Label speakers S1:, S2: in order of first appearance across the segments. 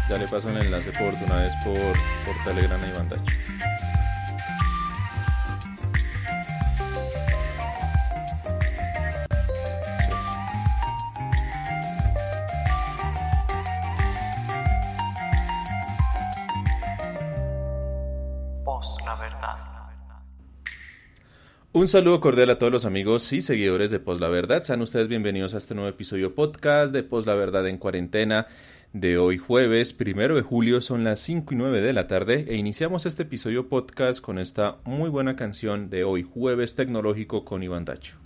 S1: Ya le paso el enlace de una vez por Telegram a Iván Dacho.
S2: La verdad.
S1: Un saludo cordial a todos los amigos y seguidores de Post la Verdad. Sean ustedes bienvenidos a este nuevo episodio podcast de Post la Verdad en cuarentena de hoy jueves 1 de julio. Son las 5:09 de la tarde e iniciamos este episodio podcast con esta muy buena canción de hoy jueves tecnológico con Iván Dacho.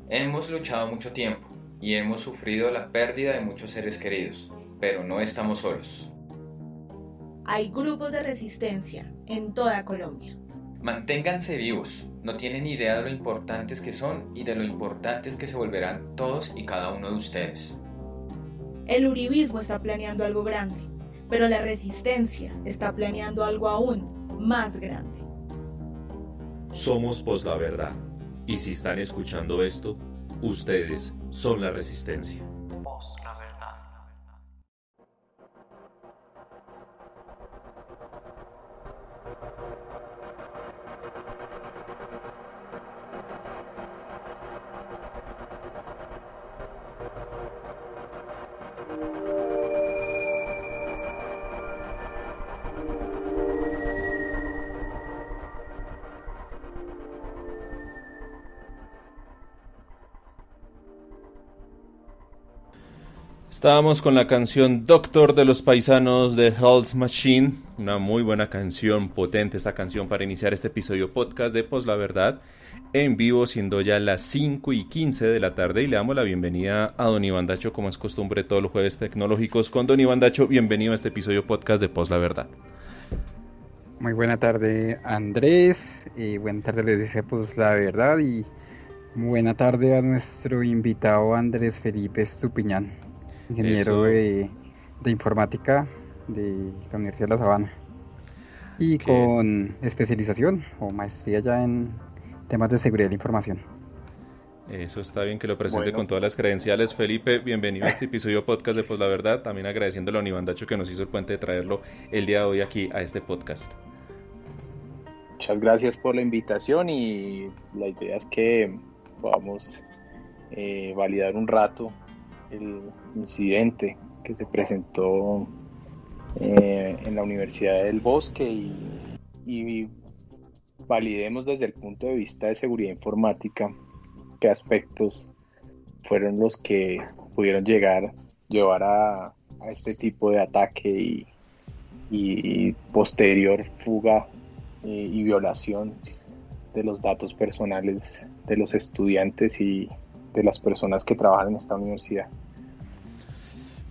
S3: Hemos luchado mucho tiempo y hemos sufrido la pérdida de muchos seres queridos, pero no estamos solos.
S4: Hay grupos de resistencia en toda Colombia.
S3: Manténganse vivos, no tienen idea de lo importantes que son y de lo importantes que se volverán todos y cada uno de ustedes.
S4: El uribismo está planeando algo grande, pero la resistencia está planeando algo aún más grande.
S1: Somos Poslaverdad. Y si están escuchando esto, ustedes son la resistencia.
S2: Post la verdad.
S1: Estábamos con la canción Doctor de los Paisanos de Health Machine, una muy buena canción, potente esta canción para iniciar este episodio podcast de Poslaverdad en vivo, siendo ya las 5:15 de la tarde, y le damos la bienvenida a Don Iván Dacho, como es costumbre todos los jueves tecnológicos con Don Iván Dacho. Bienvenido a este episodio podcast de Poslaverdad.
S5: Muy buena tarde, Andrés, buena tarde, les dice Poslaverdad, y buena tarde a nuestro invitado Andrés Felipe Estupiñán, ingeniero de informática de la Universidad de La Sabana y con especialización o maestría ya en temas de seguridad de la información.
S1: Eso está bien que lo presente con todas las credenciales. Felipe, bienvenido a este episodio podcast de Poslaverdad, también agradeciéndole a Don Iván Dacho que nos hizo el puente de traerlo el día de hoy aquí a este podcast.
S6: Muchas gracias por la invitación, y la idea es que podamos validar un rato el incidente que se presentó en la Universidad del Bosque y validemos desde el punto de vista de seguridad informática qué aspectos fueron los que pudieron llevar a este tipo de ataque y posterior fuga y violación de los datos personales de los estudiantes y de las personas que trabajan en esta universidad.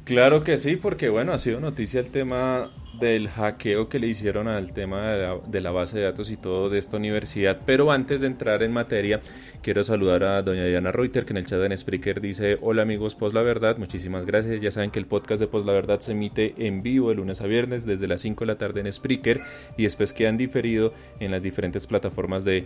S1: Claro que sí, porque bueno, ha sido noticia el tema del hackeo que le hicieron al tema de la base de datos y todo de esta universidad. Pero antes de entrar en materia, quiero saludar a doña Diana Reuter, que en el chat en Spreaker dice: hola amigos Poslaverdad, muchísimas gracias. Ya saben que el podcast de Poslaverdad se emite en vivo de lunes a viernes desde las 5 de la tarde en Spreaker, y después quedan diferido en las diferentes plataformas de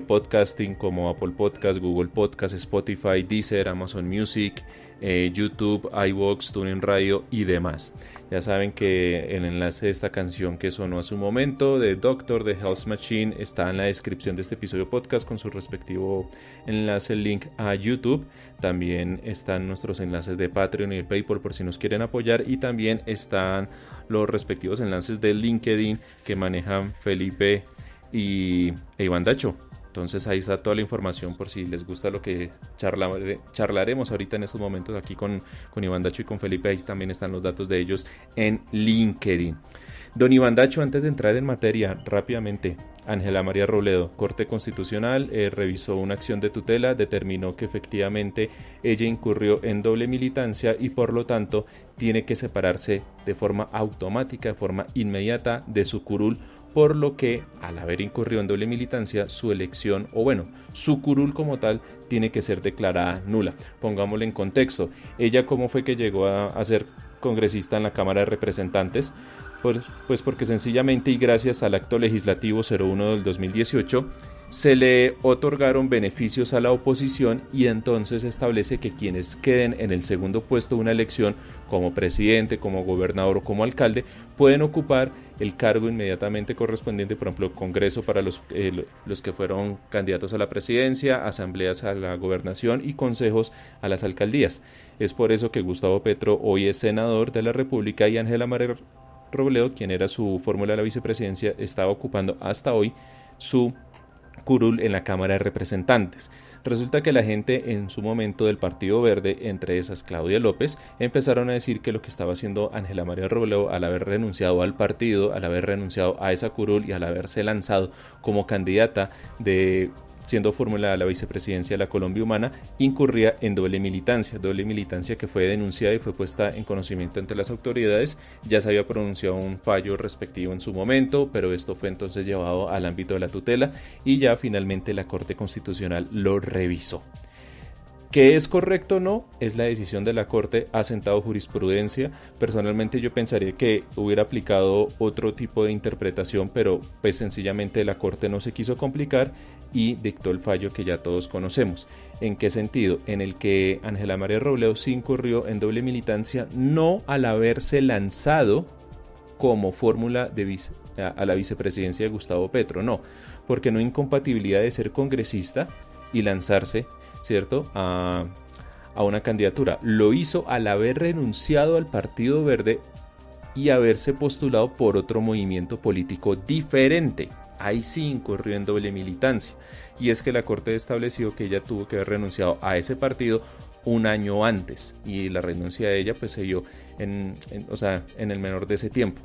S1: podcasting como Apple Podcast, Google Podcast, Spotify, Deezer, Amazon Music, YouTube, iVoox, TuneIn Radio y demás. Ya saben que el enlace de esta canción que sonó a su momento de Doctor de Health Machine está en la descripción de este episodio podcast con su respectivo enlace, el link a YouTube. También están nuestros enlaces de Patreon y de PayPal por si nos quieren apoyar, y también están los respectivos enlaces de LinkedIn que manejan Felipe e Iván Dacho. Entonces ahí está toda la información por si les gusta lo que charlaremos ahorita en estos momentos aquí con Iván Dacho y con Felipe. Ahí también están los datos de ellos en LinkedIn. Don Iván Dacho, antes de entrar en materia, rápidamente, Ángela María Robledo, Corte Constitucional, revisó una acción de tutela, determinó que efectivamente ella incurrió en doble militancia y por lo tanto tiene que separarse de forma automática, de forma inmediata de su curul, por lo que al haber incurrido en doble militancia, su elección, o bueno, su curul como tal, tiene que ser declarada nula. Pongámosle en contexto, ella cómo fue que llegó a ser congresista en la Cámara de Representantes, pues porque sencillamente y gracias al acto legislativo 01 del 2018, se le otorgaron beneficios a la oposición, y entonces establece que quienes queden en el segundo puesto de una elección como presidente, como gobernador o como alcalde pueden ocupar el cargo inmediatamente correspondiente, por ejemplo, Congreso para los que fueron candidatos a la presidencia, asambleas a la gobernación y consejos a las alcaldías. Es por eso que Gustavo Petro hoy es senador de la República y Ángela María Robledo, quien era su fórmula de la vicepresidencia, estaba ocupando hasta hoy su curul en la Cámara de Representantes. Resulta que la gente en su momento del Partido Verde, entre esas Claudia López, empezaron a decir que lo que estaba haciendo Ángela María Robledo al haber renunciado al partido, al haber renunciado a esa curul y al haberse lanzado como candidata siendo fórmula de la vicepresidencia de la Colombia Humana, incurría en doble militancia que fue denunciada y fue puesta en conocimiento ante las autoridades. Ya se había pronunciado un fallo respectivo en su momento, pero esto fue entonces llevado al ámbito de la tutela y ya finalmente la Corte Constitucional lo revisó. ¿Qué es correcto o no? Es la decisión de la Corte, ha sentado jurisprudencia. Personalmente yo pensaría que hubiera aplicado otro tipo de interpretación, pero pues sencillamente la Corte no se quiso complicar y dictó el fallo que ya todos conocemos. ¿En qué sentido? En el que Ángela María Robledo sí incurrió en doble militancia, no al haberse lanzado como fórmula a la vicepresidencia de Gustavo Petro, no, porque no hay incompatibilidad de ser congresista y lanzarse, ¿cierto?, a una candidatura. Lo hizo al haber renunciado al Partido Verde y haberse postulado por otro movimiento político diferente. Ahí sí incurrió en doble militancia. Y es que la Corte estableció que ella tuvo que haber renunciado a ese partido un año antes. Y la renuncia de ella pues se dio en el menor de ese tiempo.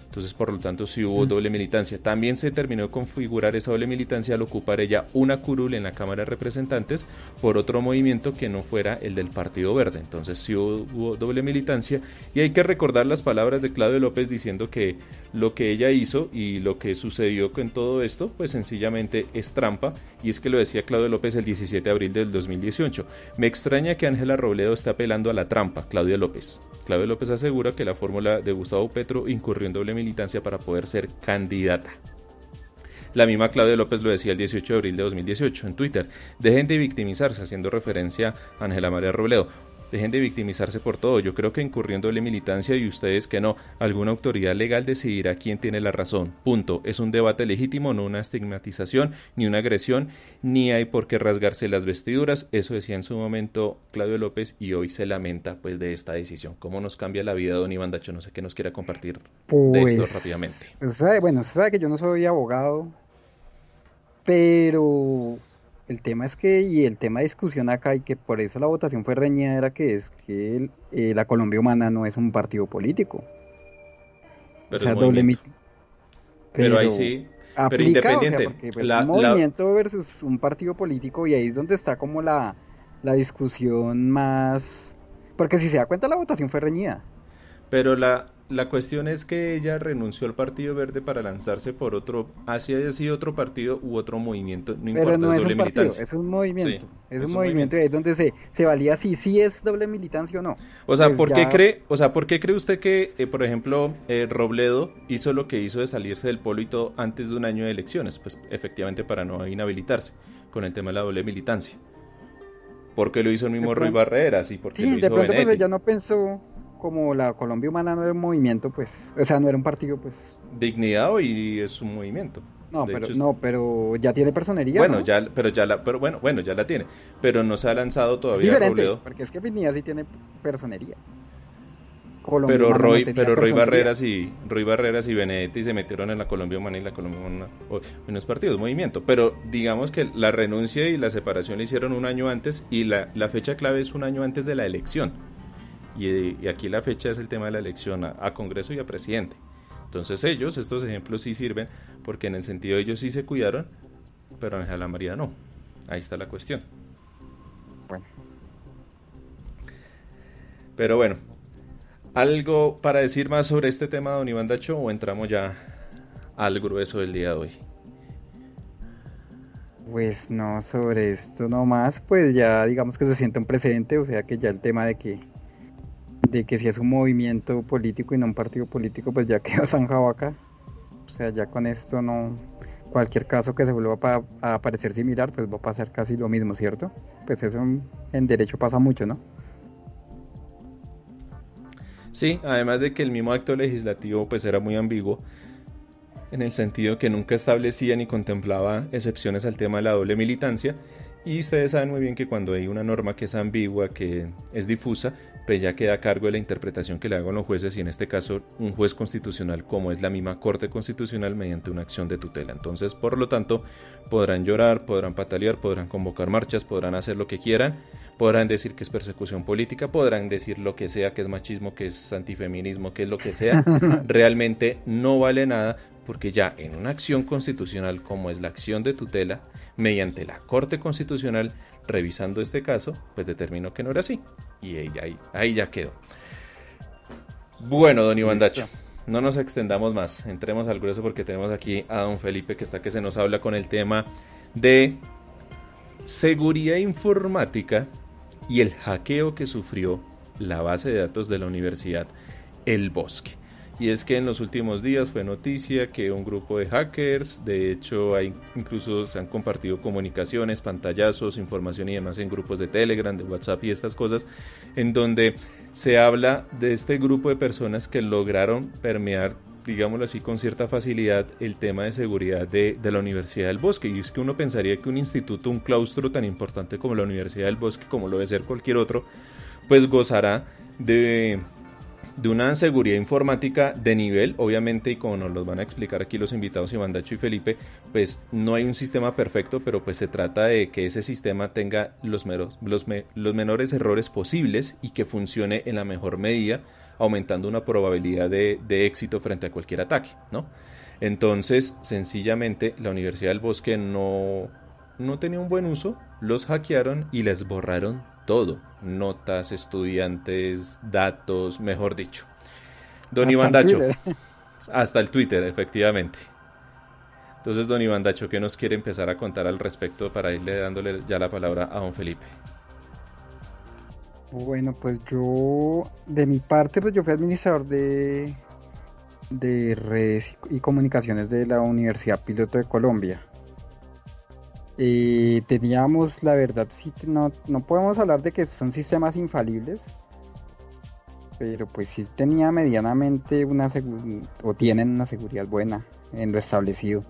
S1: Entonces, por lo tanto, sí hubo doble militancia. También se terminó de configurar esa doble militancia al ocupar ella una curul en la Cámara de Representantes por otro movimiento que no fuera el del Partido Verde. Entonces, sí hubo doble militancia. Y hay que recordar las palabras de Claudio López diciendo que lo que ella hizo y lo que sucedió con todo esto, pues sencillamente es trampa. Y es que lo decía Claudio López el 17 de abril del 2018. Me extraña que Ángela Robledo esté apelando a la trampa, Claudio López. Claudio López asegura que la fórmula de Gustavo Petro incurrió en doble militancia para poder ser candidata. La misma Claudia López lo decía el 18 de abril de 2018 en Twitter. Dejen de victimizarse, haciendo referencia a Ángela María Robledo. Dejen de victimizarse por todo. Yo creo que incurrió en doble militancia y ustedes que no. Alguna autoridad legal decidirá quién tiene la razón. Punto. Es un debate legítimo, no una estigmatización, ni una agresión, ni hay por qué rasgarse las vestiduras. Eso decía en su momento Claudio López y hoy se lamenta pues de esta decisión. ¿Cómo nos cambia la vida, don Iván Dacho? No sé qué nos quiera compartir de esto rápidamente.
S5: Usted sabe que yo no soy abogado, pero el tema es que, y el tema de discusión acá, y que por eso la votación fue reñida, era que la Colombia Humana no es un partido político.
S1: Pero
S5: o sea,
S1: es movimiento. Pero ahí sí,
S5: aplica,
S1: pero independiente.
S5: O sea, porque pues, un movimiento versus un partido político, y ahí es donde está como la discusión más... Porque si se da cuenta, la votación fue reñida.
S1: Pero la cuestión es que ella renunció al Partido Verde para lanzarse por otro, así haya sido otro partido u otro movimiento, no importa,
S5: pero no
S1: es
S5: es
S1: doble
S5: un partido,
S1: militancia.
S5: es un movimiento,
S1: Sí,
S5: es un movimiento, y ahí es donde se valía si es doble militancia o no.
S1: O sea,
S5: Pues
S1: ¿por
S5: ya...
S1: qué cree usted que, por ejemplo, Robledo hizo lo que hizo de salirse del polo y todo antes de un año de elecciones? Pues efectivamente para no inhabilitarse con el tema de la doble militancia. ¿Por qué lo hizo el mismo Roy Barreras y por qué lo hizo
S5: de pronto
S1: Benedetti?
S5: Pues ella no pensó, como la Colombia Humana no era un movimiento, pues, o sea, no era un partido, pues.
S1: Dignidad hoy es un movimiento.
S5: No,
S1: De
S5: pero
S1: hecho,
S5: pero ya tiene personería,
S1: bueno,
S5: ¿no?
S1: ya la tiene, pero no se ha lanzado
S5: Es
S1: todavía
S5: diferente,
S1: Robledo.
S5: porque es que Dignidad sí tiene personería. Colombia
S1: Pero
S5: Humana no tenía
S1: Roy
S5: personería.
S1: Barreras y Benedetti se metieron en la Colombia Humana y la Colombia Humana no es partido, es movimiento. Pero digamos que la renuncia y la separación la hicieron un año antes y la fecha clave es un año antes de la elección. Y aquí la fecha es el tema de la elección a Congreso y a Presidente. Entonces estos ejemplos sí sirven porque en el sentido ellos sí se cuidaron, pero Ángela María no. Ahí está la cuestión.
S5: Bueno.
S1: Pero bueno, ¿algo para decir más sobre este tema, don Iván Dacho, o entramos ya al grueso del día de hoy?
S5: Pues no, sobre esto nomás, pues ya digamos que se siente un precedente, o sea que ya el tema de que si es un movimiento político y no un partido político, pues ya quedó zanjado acá. O sea, ya con esto no... Cualquier caso que se vuelva a parecer similar, pues va a pasar casi lo mismo, ¿cierto? Pues eso en derecho pasa mucho, ¿no?
S1: Sí, además de que el mismo acto legislativo pues era muy ambiguo, en el sentido que nunca establecía ni contemplaba excepciones al tema de la doble militancia, y ustedes saben muy bien que cuando hay una norma que es ambigua, que es difusa, pues ya queda a cargo de la interpretación que le hagan los jueces, y en este caso un juez constitucional como es la misma Corte Constitucional mediante una acción de tutela. Entonces, por lo tanto, podrán llorar, podrán patalear, podrán convocar marchas, podrán hacer lo que quieran, podrán decir que es persecución política, podrán decir lo que sea, que es machismo, que es antifeminismo, que es lo que sea, realmente no vale nada, porque ya en una acción constitucional como es la acción de tutela, mediante la Corte Constitucional, revisando este caso, pues determinó que no era así, y ahí ya quedó. Bueno, don Iván Dacho, no nos extendamos más, entremos al grueso porque tenemos aquí a don Felipe que está que se nos habla con el tema de seguridad informática y el hackeo que sufrió la base de datos de la Universidad El Bosque. Y es que en los últimos días fue noticia que un grupo de hackers, de hecho incluso se han compartido comunicaciones, pantallazos, información y demás en grupos de Telegram, de WhatsApp y estas cosas, en donde se habla de este grupo de personas que lograron permear, digámoslo así, con cierta facilidad el tema de seguridad de la Universidad del Bosque. Y es que uno pensaría que un instituto, un claustro tan importante como la Universidad del Bosque, como lo debe ser cualquier otro, pues gozará de una seguridad informática de nivel, obviamente, y como nos lo van a explicar aquí los invitados Iván Dacho y Felipe, pues no hay un sistema perfecto, pero pues se trata de que ese sistema tenga los menores errores posibles y que funcione en la mejor medida, aumentando una probabilidad de éxito frente a cualquier ataque, ¿no? Entonces, sencillamente, la Universidad del Bosque no tenía un buen uso, los hackearon y les borraron todo, notas, estudiantes, datos, mejor dicho. Don Iván Dacho, hasta el Twitter, efectivamente. Entonces, don Iván Dacho, ¿qué nos quiere empezar a contar al respecto para irle dándole ya la palabra a don Felipe?
S5: Bueno, pues yo, de mi parte, pues yo fui administrador de redes y comunicaciones de la Universidad Piloto de Colombia. Teníamos, la verdad, sí, no podemos hablar de que son sistemas infalibles, pero pues sí tenía medianamente o tienen una seguridad buena en lo establecido.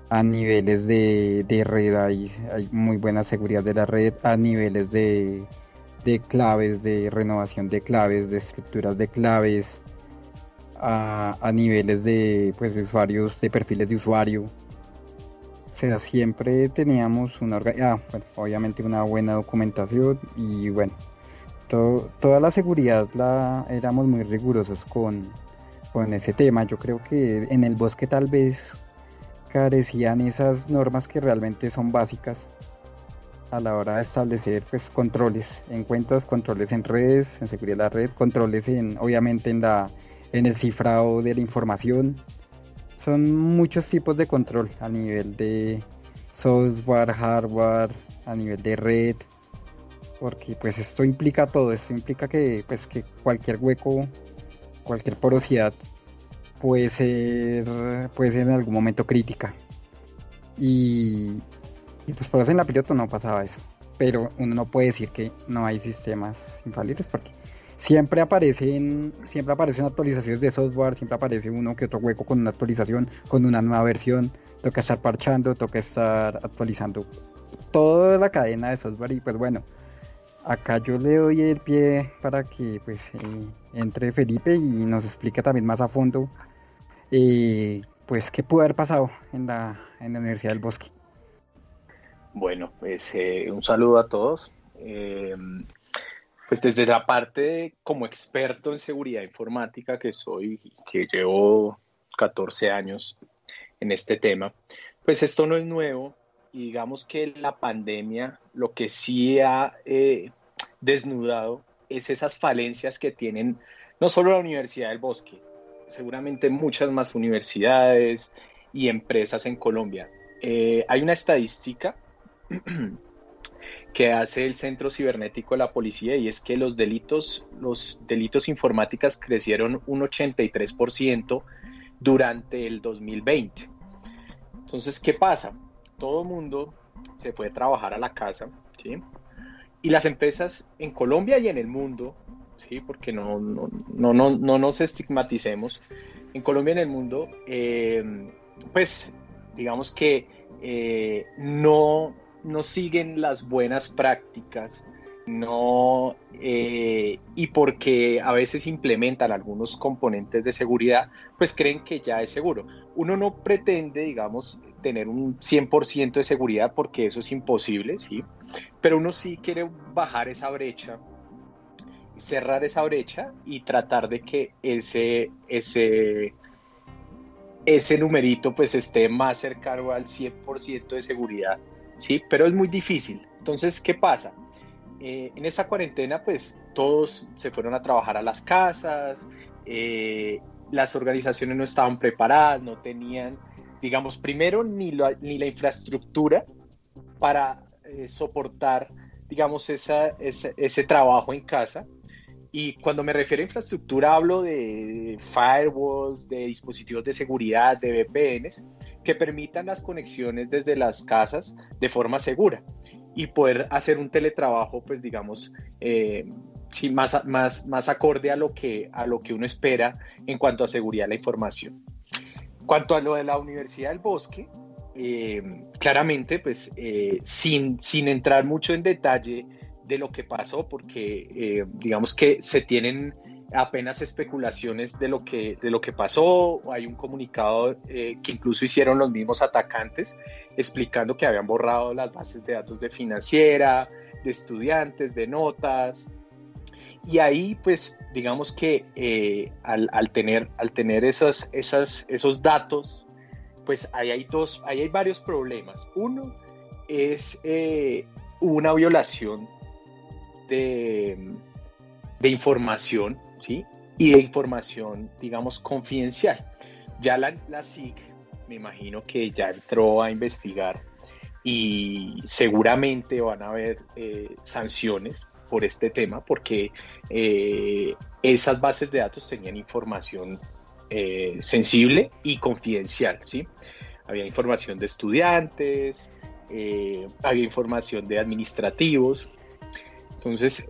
S5: A niveles de red hay muy buena seguridad de la red, a niveles de claves, de renovación de claves, de estructuras de claves, a niveles de usuarios, de perfiles de usuario. O sea, siempre teníamos obviamente una buena documentación y bueno, toda la seguridad éramos muy rigurosos con ese tema. Yo creo que en el Bosque tal vez carecían esas normas que realmente son básicas a la hora de establecer controles en cuentas, controles en redes, en seguridad de la red, controles obviamente en el cifrado de la información. Son muchos tipos de control a nivel de software, hardware, a nivel de red, porque pues esto implica todo, esto implica que cualquier hueco, cualquier porosidad puede ser en algún momento crítica. Y pues por eso en la Piloto no pasaba eso, pero uno no puede decir que no hay sistemas infalibles porque siempre aparecen actualizaciones de software, siempre aparece uno que otro hueco con una actualización, con una nueva versión, toca estar parchando, toca estar actualizando toda la cadena de software. Y pues bueno, acá yo le doy el pie para que entre Felipe y nos explique también más a fondo qué pudo haber pasado en la Universidad del Bosque.
S6: Bueno, pues un saludo a todos. Pues desde la parte como experto en seguridad informática que llevo 14 años en este tema, pues esto no es nuevo y digamos que la pandemia lo que sí ha desnudado es esas falencias que tienen no solo la Universidad del Bosque, seguramente muchas más universidades y empresas en Colombia. Hay una estadística que hace el Centro Cibernético de la Policía y es que los delitos informáticos crecieron un 83% durante el 2020. Entonces, ¿qué pasa? Todo el mundo se fue a trabajar a la casa, ¿sí? Y las empresas en Colombia y en el mundo, ¿sí? Porque no nos estigmaticemos, en Colombia y en el mundo, pues digamos que no siguen las buenas prácticas, y porque a veces implementan algunos componentes de seguridad, pues creen que ya es seguro. Uno no pretende, digamos, tener un 100% de seguridad porque eso es imposible, ¿sí? Pero uno sí quiere bajar esa brecha, cerrar esa brecha y tratar de que ese numerito pues esté más cercano al 100% de seguridad, ¿sí? Pero es muy difícil. Entonces, ¿qué pasa? En esa cuarentena, pues todos se fueron a trabajar a las casas, las organizaciones no estaban preparadas, no tenían, digamos, primero ni la infraestructura para soportar digamos, ese trabajo en casa. Y cuando me refiero a infraestructura, hablo de firewalls, de dispositivos de seguridad, de VPNs, que permitan las conexiones desde las casas de forma segura y poder hacer un teletrabajo, pues digamos, sí, más acorde a lo que uno espera en cuanto a seguridad de la información. Cuanto a lo de la Universidad del Bosque, claramente, pues sin entrar mucho en detalle de lo que pasó, porque digamos que se tienen apenas especulaciones de lo que pasó. Hay un comunicado que incluso hicieron los mismos atacantes explicando que habían borrado las bases de datos de financiera, de estudiantes, de notas. Y ahí, pues, digamos que al tener esos datos, pues ahí hay varios problemas. Uno es una violación de información, ¿sí? Y de información, digamos, confidencial. Ya la SIC, me imagino que ya entró a investigar y seguramente van a haber sanciones por este tema, porque esas bases de datos tenían información sensible y confidencial, ¿sí? Había información de estudiantes, había información de administrativos. Entonces,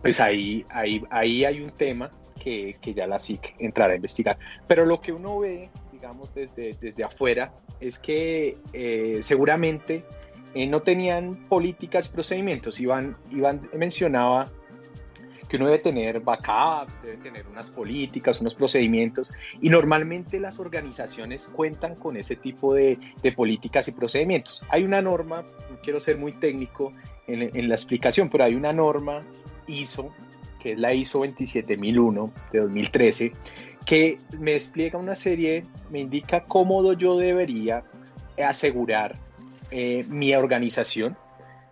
S6: pues ahí hay un tema que ya la SIC entrará a investigar. Pero lo que uno ve, digamos, desde afuera, es que seguramente no tenían políticas y procedimientos. Iván mencionaba que uno debe tener backups, debe tener unas políticas, unos procedimientos, y normalmente las organizaciones cuentan con ese tipo de políticas y procedimientos. Hay una norma, no quiero ser muy técnico en la explicación, pero hay una norma ISO, que es la ISO 27001 de 2013, que me despliega una serie, me indica cómo yo debería asegurar mi organización,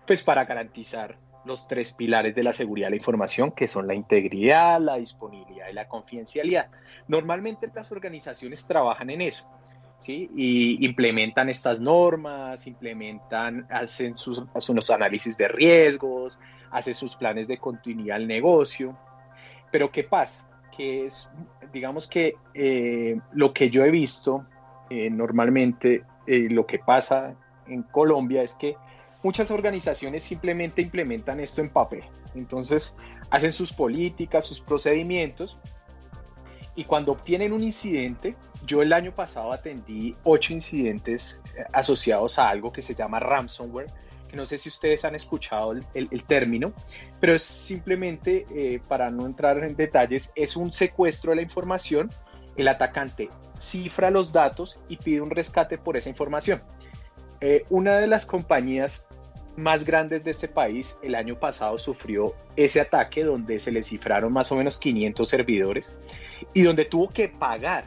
S6: pues para garantizar los 3 pilares de la seguridad de la información, que son la integridad, la disponibilidad y la confidencialidad. Normalmente las organizaciones trabajan en eso, ¿sí? Y implementan estas normas, hacen sus análisis de riesgos, hacen sus planes de continuidad al negocio. Pero ¿qué pasa? Que es, digamos que lo que yo he visto normalmente, lo que pasa en Colombia es que muchas organizaciones simplemente implementan esto en papel. Entonces hacen sus políticas, sus procedimientos, y cuando obtienen un incidente, yo el año pasado atendí 8 incidentes asociados a algo que se llama ransomware, que no sé si ustedes han escuchado el término, pero es simplemente, para no entrar en detalles, es un secuestro de la información. El atacante cifra los datos y pide un rescate por esa información. Una de las compañías más grandes de este país el año pasado sufrió ese ataque, donde se le cifraron más o menos 500 servidores y donde tuvo que pagar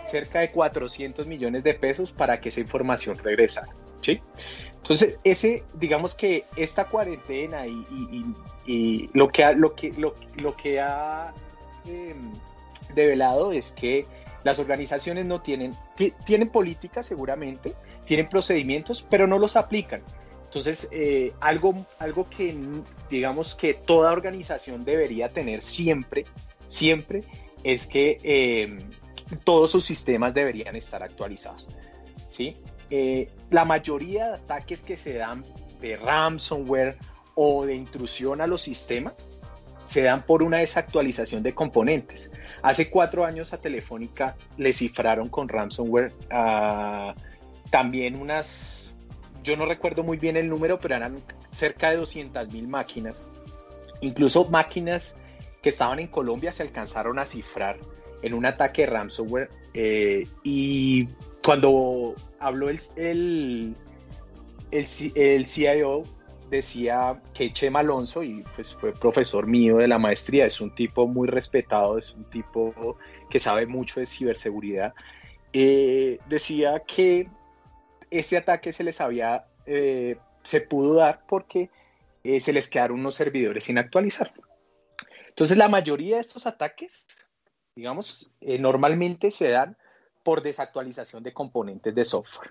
S6: cerca de 400 millones de pesos para que esa información regresara, ¿sí? Entonces, digamos que esta cuarentena y lo que ha develado es que las organizaciones no tienen políticas, seguramente, tienen procedimientos, pero no los aplican. Entonces, algo que digamos que toda organización debería tener siempre es que todos sus sistemas deberían estar actualizados, ¿sí? La mayoría de ataques que se dan de ransomware o de intrusión a los sistemas se dan por una desactualización de componentes. Hace 4 años a Telefónica le cifraron con ransomware también yo no recuerdo muy bien el número, pero eran cerca de 200.000 máquinas. Incluso máquinas que estaban en Colombia se alcanzaron a cifrar en un ataque de ransomware. Y cuando habló el CIO, decía que Chema Alonso, y pues fue profesor mío de la maestría, es un tipo muy respetado, es un tipo que sabe mucho de ciberseguridad, decía que ese ataque se pudo dar porque se les quedaron unos servidores sin actualizar. Entonces la mayoría de estos ataques, digamos, normalmente se dan por desactualización de componentes de software.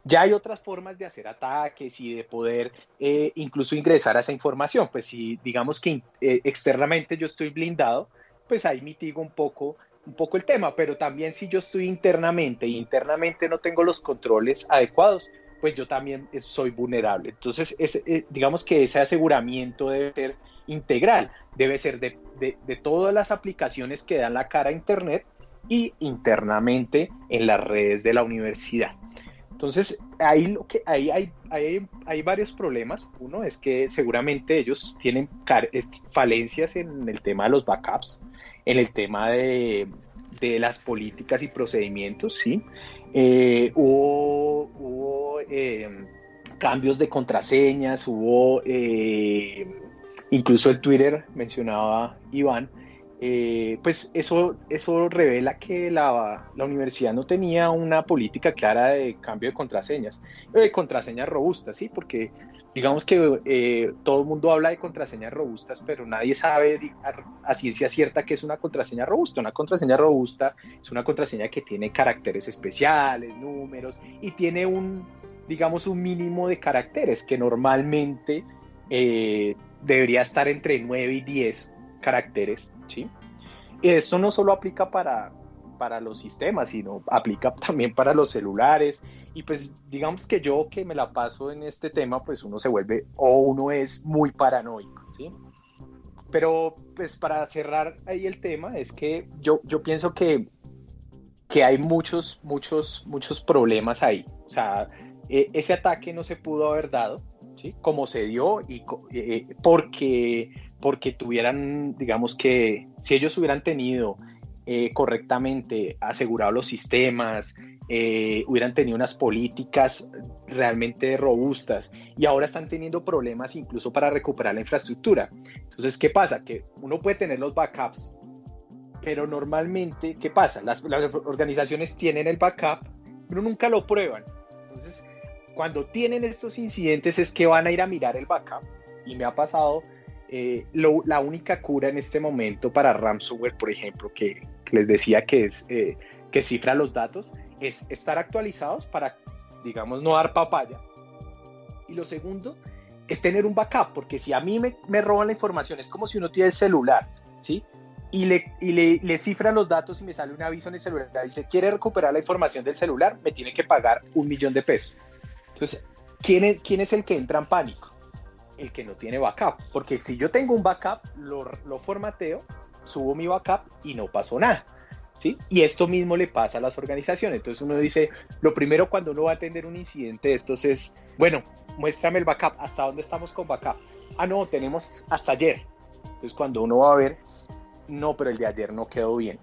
S6: Ya hay otras formas de hacer ataques y de poder incluso ingresar a esa información. Pues si digamos que externamente yo estoy blindado, pues ahí mitigo un poco el tema, pero también si yo estoy internamente y internamente no tengo los controles adecuados, pues yo también soy vulnerable. Entonces, digamos que ese aseguramiento debe ser integral, debe ser de todas las aplicaciones que dan la cara a Internet y internamente en las redes de la universidad. Entonces, ahí hay varios problemas. Uno es que seguramente ellos tienen falencias en el tema de los backups, en el tema de las políticas y procedimientos, ¿sí? Hubo cambios de contraseñas, hubo incluso el Twitter, mencionaba Iván, pues eso revela que la universidad no tenía una política clara de cambio de contraseñas robustas, ¿sí? Porque digamos que todo el mundo habla de contraseñas robustas, pero nadie sabe a ciencia cierta qué es una contraseña robusta. Una contraseña robusta es una contraseña que tiene caracteres especiales, números, y tiene un mínimo de caracteres que normalmente debería estar entre 9 y 10 caracteres, ¿sí? Y esto no solo aplica para los sistemas, sino aplica también para los celulares. Y pues digamos que yo que me la paso en este tema, pues uno es muy paranoico, ¿sí? Pero pues para cerrar ahí el tema, es que yo pienso que hay muchos problemas ahí. O sea, ese ataque no se pudo haber dado, ¿sí? Como se dio y porque tuvieran, digamos que si ellos hubieran tenido correctamente asegurado los sistemas, hubieran tenido unas políticas realmente robustas, y ahora están teniendo problemas incluso para recuperar la infraestructura. Entonces, ¿qué pasa? Que uno puede tener los backups, pero normalmente, ¿qué pasa? Las organizaciones tienen el backup, pero nunca lo prueban. Entonces, cuando tienen estos incidentes es que van a ir a mirar el backup, y me ha pasado. La única cura en este momento para ransomware, por ejemplo, que les decía que cifra los datos, es estar actualizados para, digamos, no dar papaya. Y lo segundo es tener un backup, porque si a mí me roban la información, es como si uno tiene el celular, ¿sí? Y le cifran los datos y me sale un aviso en el celular, dice, ¿quiere recuperar la información del celular? Me tiene que pagar $1.000.000. Entonces, ¿quién es el que entra en pánico? El que no tiene backup, porque si yo tengo un backup, lo formateo, subo mi backup y no pasó nada, ¿sí? Y esto mismo le pasa a las organizaciones. Entonces uno dice, lo primero cuando uno va a atender un incidente de estos es, bueno, muéstrame el backup, ¿hasta dónde estamos con backup? Ah, no, tenemos hasta ayer. Entonces cuando uno va a ver, no, pero el de ayer no quedó bien.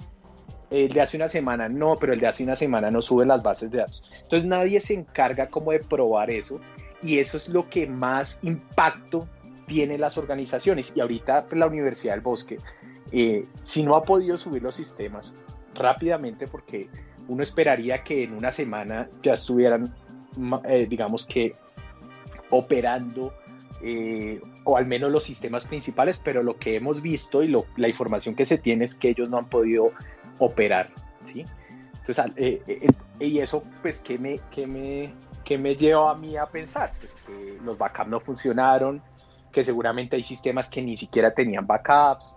S6: El de hace una semana, no, pero el de hace una semana no sube las bases de datos. Entonces nadie se encarga como de probar eso. Y eso es lo que más impacto tiene las organizaciones. Y ahorita pues, la Universidad del Bosque, si no ha podido subir los sistemas rápidamente, porque uno esperaría que en una semana ya estuvieran, digamos que, operando, o al menos los sistemas principales, pero lo que hemos visto y la información que se tiene es que ellos no han podido operar, ¿sí? Entonces, y eso, pues, ¿qué me lleva a mí a pensar? Pues que los backups no funcionaron, que seguramente hay sistemas que ni siquiera tenían backups,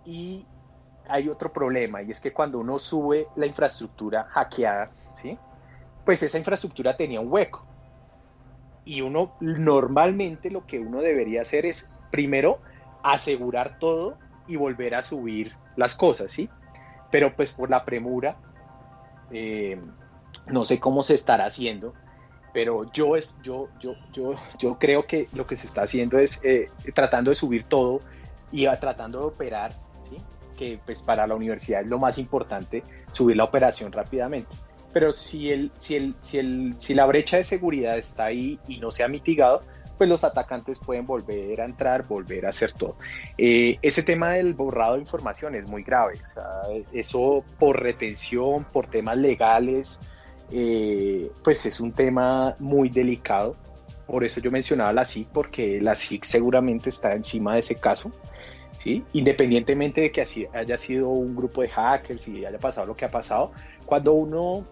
S6: y hay otro problema, y es que cuando uno sube la infraestructura hackeada, ¿sí? Pues esa infraestructura tenía un hueco, y uno normalmente lo que uno debería hacer es primero asegurar todo y volver a subir las cosas, ¿sí? Pero pues por la premura, no sé cómo se estará haciendo, pero yo creo que lo que se está haciendo es tratando de subir todo y tratando de operar, ¿sí? Que pues para la universidad es lo más importante, subir la operación rápidamente. Pero si la brecha de seguridad está ahí y no se ha mitigado, pues los atacantes pueden volver a entrar, volver a hacer todo. Ese tema del borrado de información es muy grave. O sea, eso por retención, por temas legales, pues es un tema muy delicado. Por eso yo mencionaba la SIC, porque la SIC seguramente está encima de ese caso, ¿sí? Independientemente de que así haya sido un grupo de hackers y haya pasado lo que ha pasado, cuando uno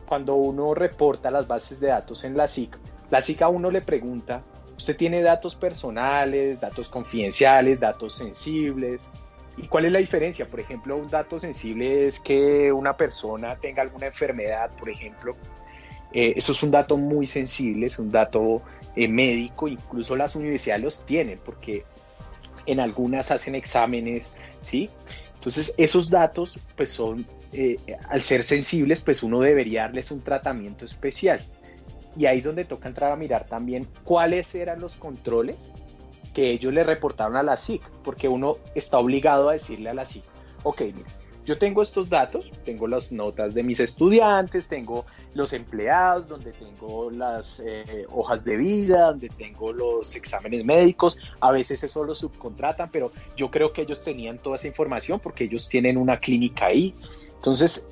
S6: cuando uno reporta las bases de datos en la SIC a uno le pregunta, ¿usted tiene datos personales, datos confidenciales, datos sensibles? ¿Y cuál es la diferencia? Por ejemplo, un dato sensible es que una persona tenga alguna enfermedad, por ejemplo. Eso es un dato muy sensible, es un dato médico, incluso las universidades los tienen, porque en algunas hacen exámenes, ¿sí? Entonces, esos datos, pues son, al ser sensibles, pues uno debería darles un tratamiento especial. Y ahí es donde toca entrar a mirar también cuáles eran los controles que ellos le reportaron a la SIC, porque uno está obligado a decirle a la SIC, ok, mira, yo tengo estos datos, tengo las notas de mis estudiantes, tengo los empleados, donde tengo las hojas de vida, donde tengo los exámenes médicos, a veces eso lo subcontratan, pero yo creo que ellos tenían toda esa información porque ellos tienen una clínica ahí. Entonces,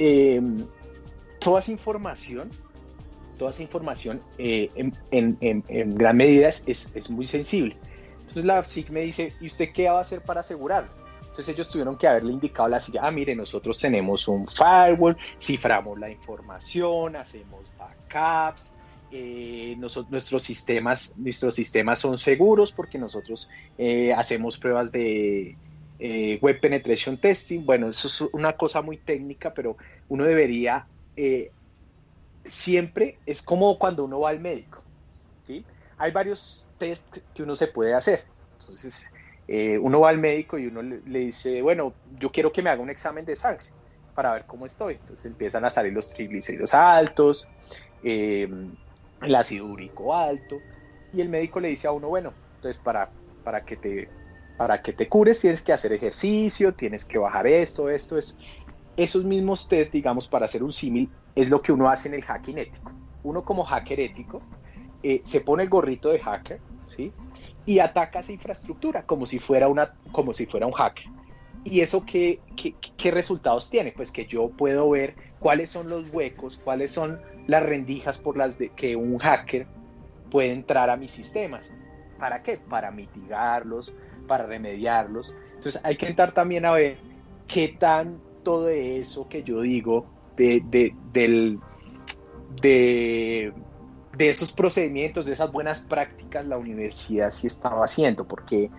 S6: toda esa información en gran medida es muy sensible. Entonces la SIC me dice, ¿y usted qué va a hacer para asegurarlo? Entonces ellos tuvieron que haberle indicado a la SIC, mire, nosotros tenemos un firewall, ciframos la información, hacemos backups, nuestros sistemas son seguros porque nosotros hacemos pruebas de web penetration testing. Bueno, eso es una cosa muy técnica, pero uno debería siempre, es como cuando uno va al médico, ¿sí? Hay varios test que uno se puede hacer. Entonces uno va al médico y uno le dice, bueno, yo quiero que me haga un examen de sangre para ver cómo estoy. Entonces empiezan a salir los triglicéridos altos, el ácido úrico alto, y el médico le dice a uno, bueno, entonces para que te cures tienes que hacer ejercicio, tienes que bajar esto. Esos mismos test, digamos, para hacer un símil, es lo que uno hace en el hacking ético. Uno como hacker ético se pone el gorrito de hacker, ¿sí? Y ataca esa infraestructura como si fuera un hacker. ¿Y eso qué resultados tiene? Pues que yo puedo ver cuáles son los huecos, cuáles son las rendijas por las que un hacker puede entrar a mis sistemas. ¿Para qué? Para mitigarlos, para remediarlos. Entonces hay que entrar también a ver qué tanto de eso que yo digo, de esos procedimientos, de esas buenas prácticas, la universidad sí estaba haciendo, porque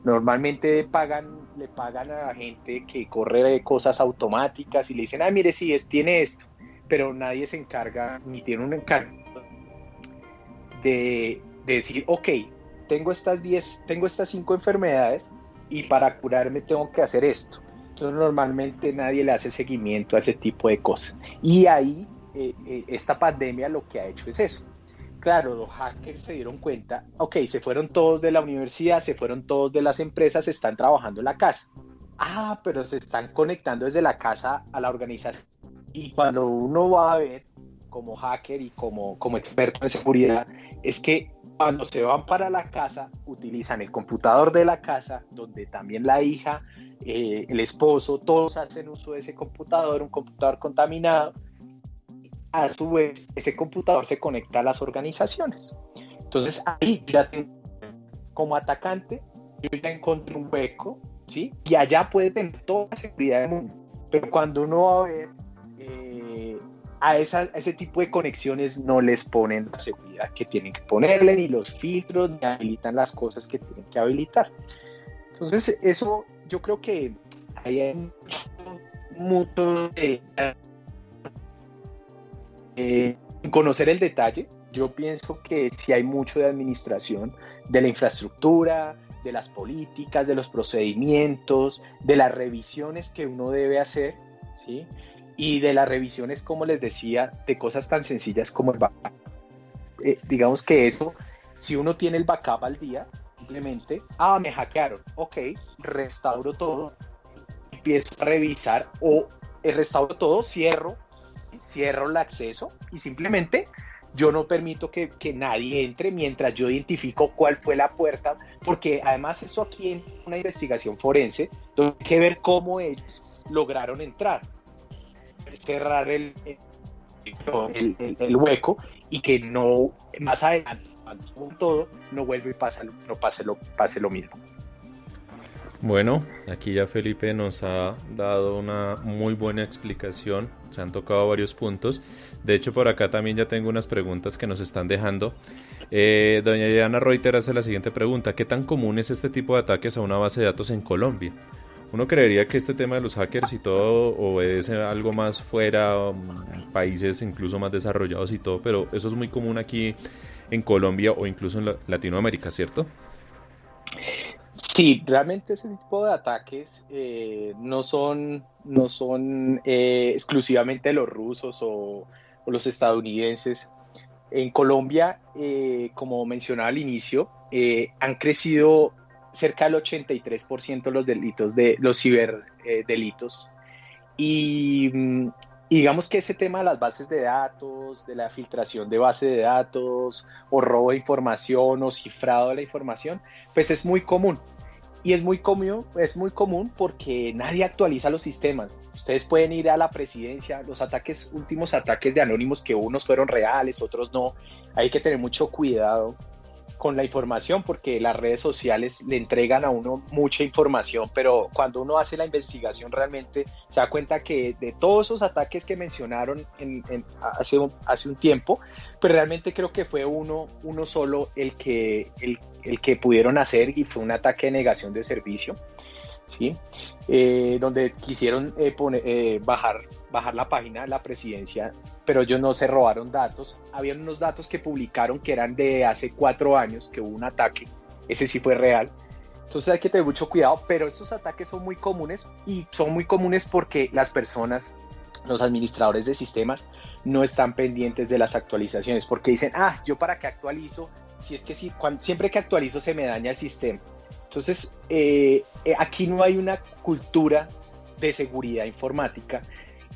S6: normalmente le pagan a la gente que corre cosas automáticas y le dicen, mire, sí, tiene esto, pero nadie se encarga, ni tiene un encargo de decir, ok, tengo estas 5 enfermedades y para curarme tengo que hacer esto. Entonces normalmente nadie le hace seguimiento a ese tipo de cosas. Y ahí esta pandemia lo que ha hecho es eso. Claro, los hackers se dieron cuenta, ok, se fueron todos de la universidad, se fueron todos de las empresas, están trabajando en la casa. Pero se están conectando desde la casa a la organización. Y cuando uno va a ver como hacker y como experto en seguridad, es que cuando se van para la casa, utilizan el computador de la casa, donde también la hija, el esposo, todos hacen uso de ese computador, un computador contaminado. A su vez, ese computador se conecta a las organizaciones. Entonces, ahí ya tengo, como atacante, yo ya encontré un hueco, ¿sí? Y allá puede tener toda la seguridad del mundo. Pero cuando uno va a ver a ese tipo de conexiones, no les ponen la seguridad que tienen que ponerle, ni los filtros, ni habilitan las cosas que tienen que habilitar. Entonces, eso yo creo que ahí hay mucho conocer el detalle. Yo pienso que sí hay mucho de administración de la infraestructura, de las políticas, de los procedimientos, de las revisiones que uno debe hacer, ¿sí? Y de las revisiones, como les decía, de cosas tan sencillas como el backup. Digamos que eso, si uno tiene el backup al día, simplemente, me hackearon, ok, restauro todo, empiezo a revisar, o restauro todo, cierro el acceso y simplemente yo no permito que nadie entre mientras yo identifico cuál fue la puerta, porque además eso aquí en una investigación forense, hay que ver cómo ellos lograron entrar, cerrar el hueco y que no más adelante, cuando suban todo, no vuelve y pase lo mismo.
S1: Bueno, aquí ya Felipe nos ha dado una muy buena explicación se han tocado varios puntos. De hecho, por acá también ya tengo unas preguntas que nos están dejando. Doña Diana Reuter hace la siguiente pregunta: ¿qué tan común es este tipo de ataques a una base de datos en Colombia? Uno creería que este tema de los hackers y todo obedece a algo más fuera, países incluso más desarrollados y todo, pero eso es muy común aquí en Colombia o incluso en Latinoamérica, ¿cierto?
S6: Sí, realmente ese tipo de ataques no son exclusivamente los rusos o los estadounidenses. En Colombia, como mencionaba al inicio, han crecido cerca del 83% los delitos los ciberdelitos. Y digamos que ese tema de las bases de datos, de la filtración de bases de datos, o robo de información, o cifrado de la información, pues es muy común. Y es muy común porque nadie actualiza los sistemas. Ustedes pueden ir a la presidencia, los últimos ataques de anónimos, que unos fueron reales, otros no. Hay que tener mucho cuidado con la información porque las redes sociales le entregan a uno mucha información, pero cuando uno hace la investigación realmente se da cuenta que de todos esos ataques que mencionaron hace un tiempo, pues realmente creo que fue uno solo el que pudieron hacer, y fue un ataque de negación de servicio, ¿sí? Donde quisieron bajar la página de la presidencia, pero ellos no se robaron datos. Habían unos datos que publicaron que eran de hace 4 años, que hubo un ataque, ese sí fue real. Entonces hay que tener mucho cuidado, pero estos ataques son muy comunes, y son muy comunes porque las personas, los administradores de sistemas, no están pendientes de las actualizaciones, porque dicen, yo para qué actualizo, si es que siempre que actualizo se me daña el sistema. Entonces, aquí no hay una cultura de seguridad informática,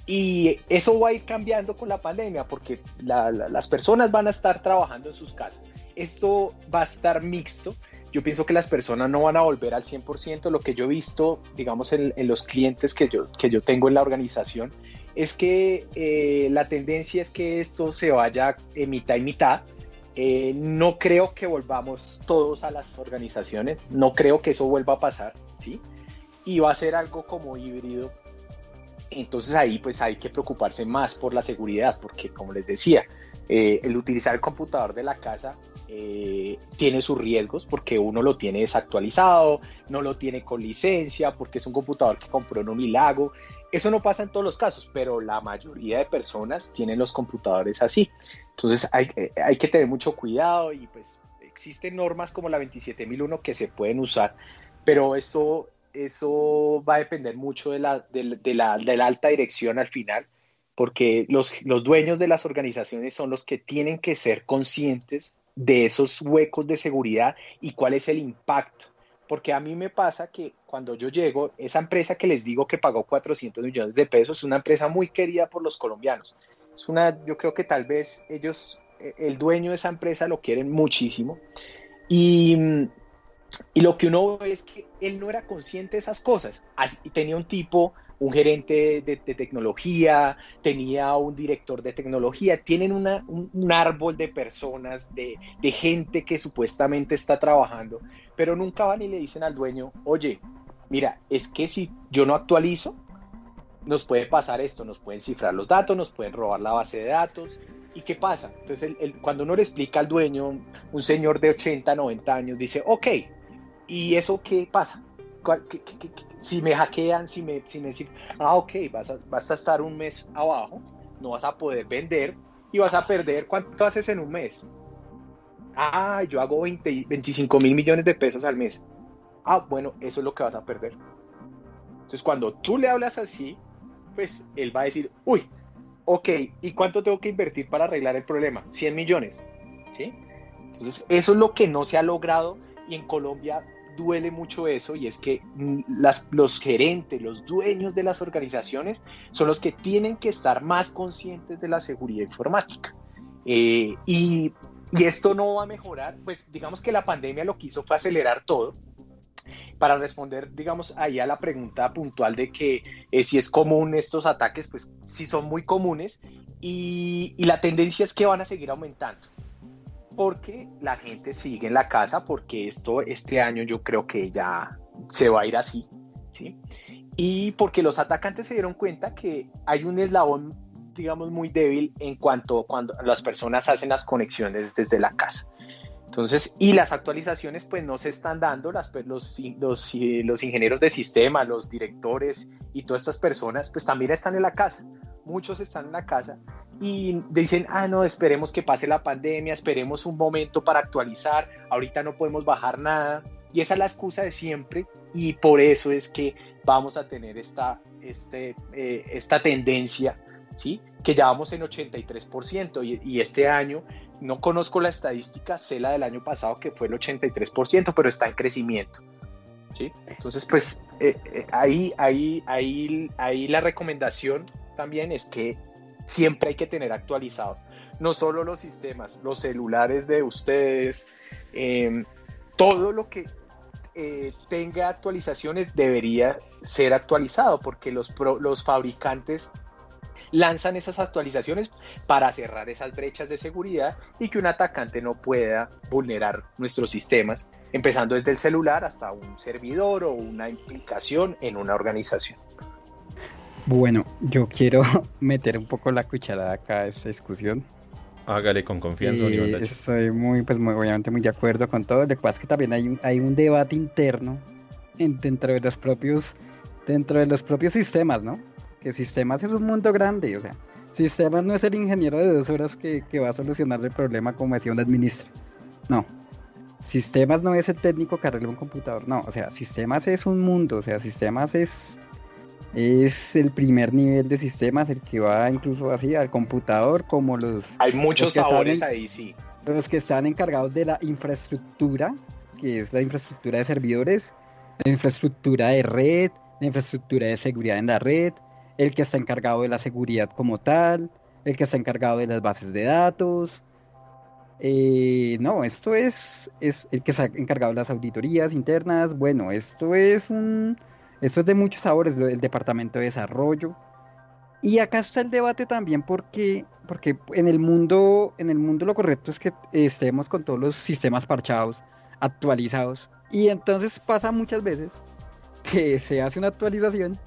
S6: y eso va a ir cambiando con la pandemia, porque las personas van a estar trabajando en sus casas. Esto va a estar mixto. Yo pienso que las personas no van a volver al 100%. Lo que yo he visto, digamos, en los clientes que yo tengo en la organización, es que la tendencia es que esto se vaya mitad y mitad. No creo que volvamos todos a las organizaciones, no creo que eso vuelva a pasar, ¿sí? Y va a ser algo como híbrido. Entonces ahí pues hay que preocuparse más por la seguridad, porque como les decía, el utilizar el computador de la casa tiene sus riesgos, porque uno lo tiene desactualizado, no lo tiene con licencia, porque es un computador que compró en Umilago. Eso no pasa en todos los casos, pero la mayoría de personas tienen los computadores así. Entonces hay que tener mucho cuidado, y pues existen normas como la 27001 que se pueden usar, pero eso va a depender mucho de la alta dirección al final, porque los dueños de las organizaciones son los que tienen que ser conscientes de esos huecos de seguridad y cuál es el impacto. Porque a mí me pasa que cuando yo llego, esa empresa que les digo que pagó 400 millones de pesos, es una empresa muy querida por los colombianos. Yo creo que tal vez el dueño de esa empresa lo quieren muchísimo. Y lo que uno ve es que él no era consciente de esas cosas. Tenía un gerente de tecnología, tenía un director de tecnología, tienen un árbol de personas, de gente que supuestamente está trabajando, pero nunca van y le dicen al dueño, oye, mira, es que si yo no actualizo, nos puede pasar esto, nos pueden cifrar los datos, nos pueden robar la base de datos. ¿Y qué pasa? Entonces, cuando uno le explica al dueño, un señor de 80, 90 años, dice, ok, ¿y eso qué pasa? Si me hackean, ok, vas a estar un mes abajo, no vas a poder vender y vas a perder. ¿Cuánto haces en un mes? Yo hago 25 mil millones de pesos al mes. Bueno, eso es lo que vas a perder. Entonces, cuando tú le hablas así, pues él va a decir, uy, ok, ¿y cuánto tengo que invertir para arreglar el problema? 100 millones, ¿sí? Entonces, eso es lo que no se ha logrado, y en Colombia duele mucho eso, y es que los gerentes, los dueños de las organizaciones son los que tienen que estar más conscientes de la seguridad informática. Y esto no va a mejorar, pues digamos que la pandemia lo que hizo fue acelerar todo. Para responder, digamos, ahí a la pregunta puntual de que si es común estos ataques, pues sí son muy comunes, y la tendencia es que van a seguir aumentando, porque la gente sigue en la casa, porque este año yo creo que ya se va a ir así, ¿sí? Y porque los atacantes se dieron cuenta que hay un eslabón digamos, muy débil en cuanto a cuando las personas hacen las conexiones desde la casa. Entonces, y las actualizaciones pues no se están dando, los ingenieros de sistema, los directores y todas estas personas pues también están en la casa, muchos están en la casa y dicen, no, esperemos que pase la pandemia, esperemos un momento para actualizar, ahorita no podemos bajar nada, y esa es la excusa de siempre, y por eso es que vamos a tener esta tendencia, ¿sí? Que ya vamos en 83%, y este año, no conozco la estadística, sé la del año pasado que fue el 83%, pero está en crecimiento, ¿sí? Entonces, pues, ahí la recomendación también es que siempre hay que tener actualizados, no solo los sistemas, los celulares de ustedes, todo lo que tenga actualizaciones debería ser actualizado, porque los fabricantes lanzan esas actualizaciones para cerrar esas brechas de seguridad y que un atacante no pueda vulnerar nuestros sistemas, empezando desde el celular hasta un servidor o una implicación en una organización.
S5: Bueno, yo quiero meter un poco la cucharada acá a esta discusión.
S1: Hágale con confianza, Oliver.
S5: Estoy obviamente muy de acuerdo con todo. Lo que pasa es que también hay un debate interno dentro de los propios sistemas, ¿no? Que sistemas es un mundo grande, o sea, sistemas no es el ingeniero de 2 horas que va a solucionar el problema como decía un administrador. No. Sistemas no es el técnico que arregla un computador, no, o sea, sistemas es un mundo, o sea, sistemas es el primer nivel de sistemas, el que va incluso así al computador, como
S6: hay muchos sabores ahí, sí.
S5: Los que están encargados de la infraestructura, que es la infraestructura de servidores, la infraestructura de red, la infraestructura de seguridad en la red, el que está encargado de la seguridad como tal, el que está encargado de las bases de datos. No, esto es el que está encargado de las auditorías internas. Bueno, esto es de muchos sabores, el departamento de desarrollo. Y acá está el debate también porque en el mundo lo correcto es que estemos con todos los sistemas parchados, actualizados. Y entonces pasa muchas veces que se hace una actualización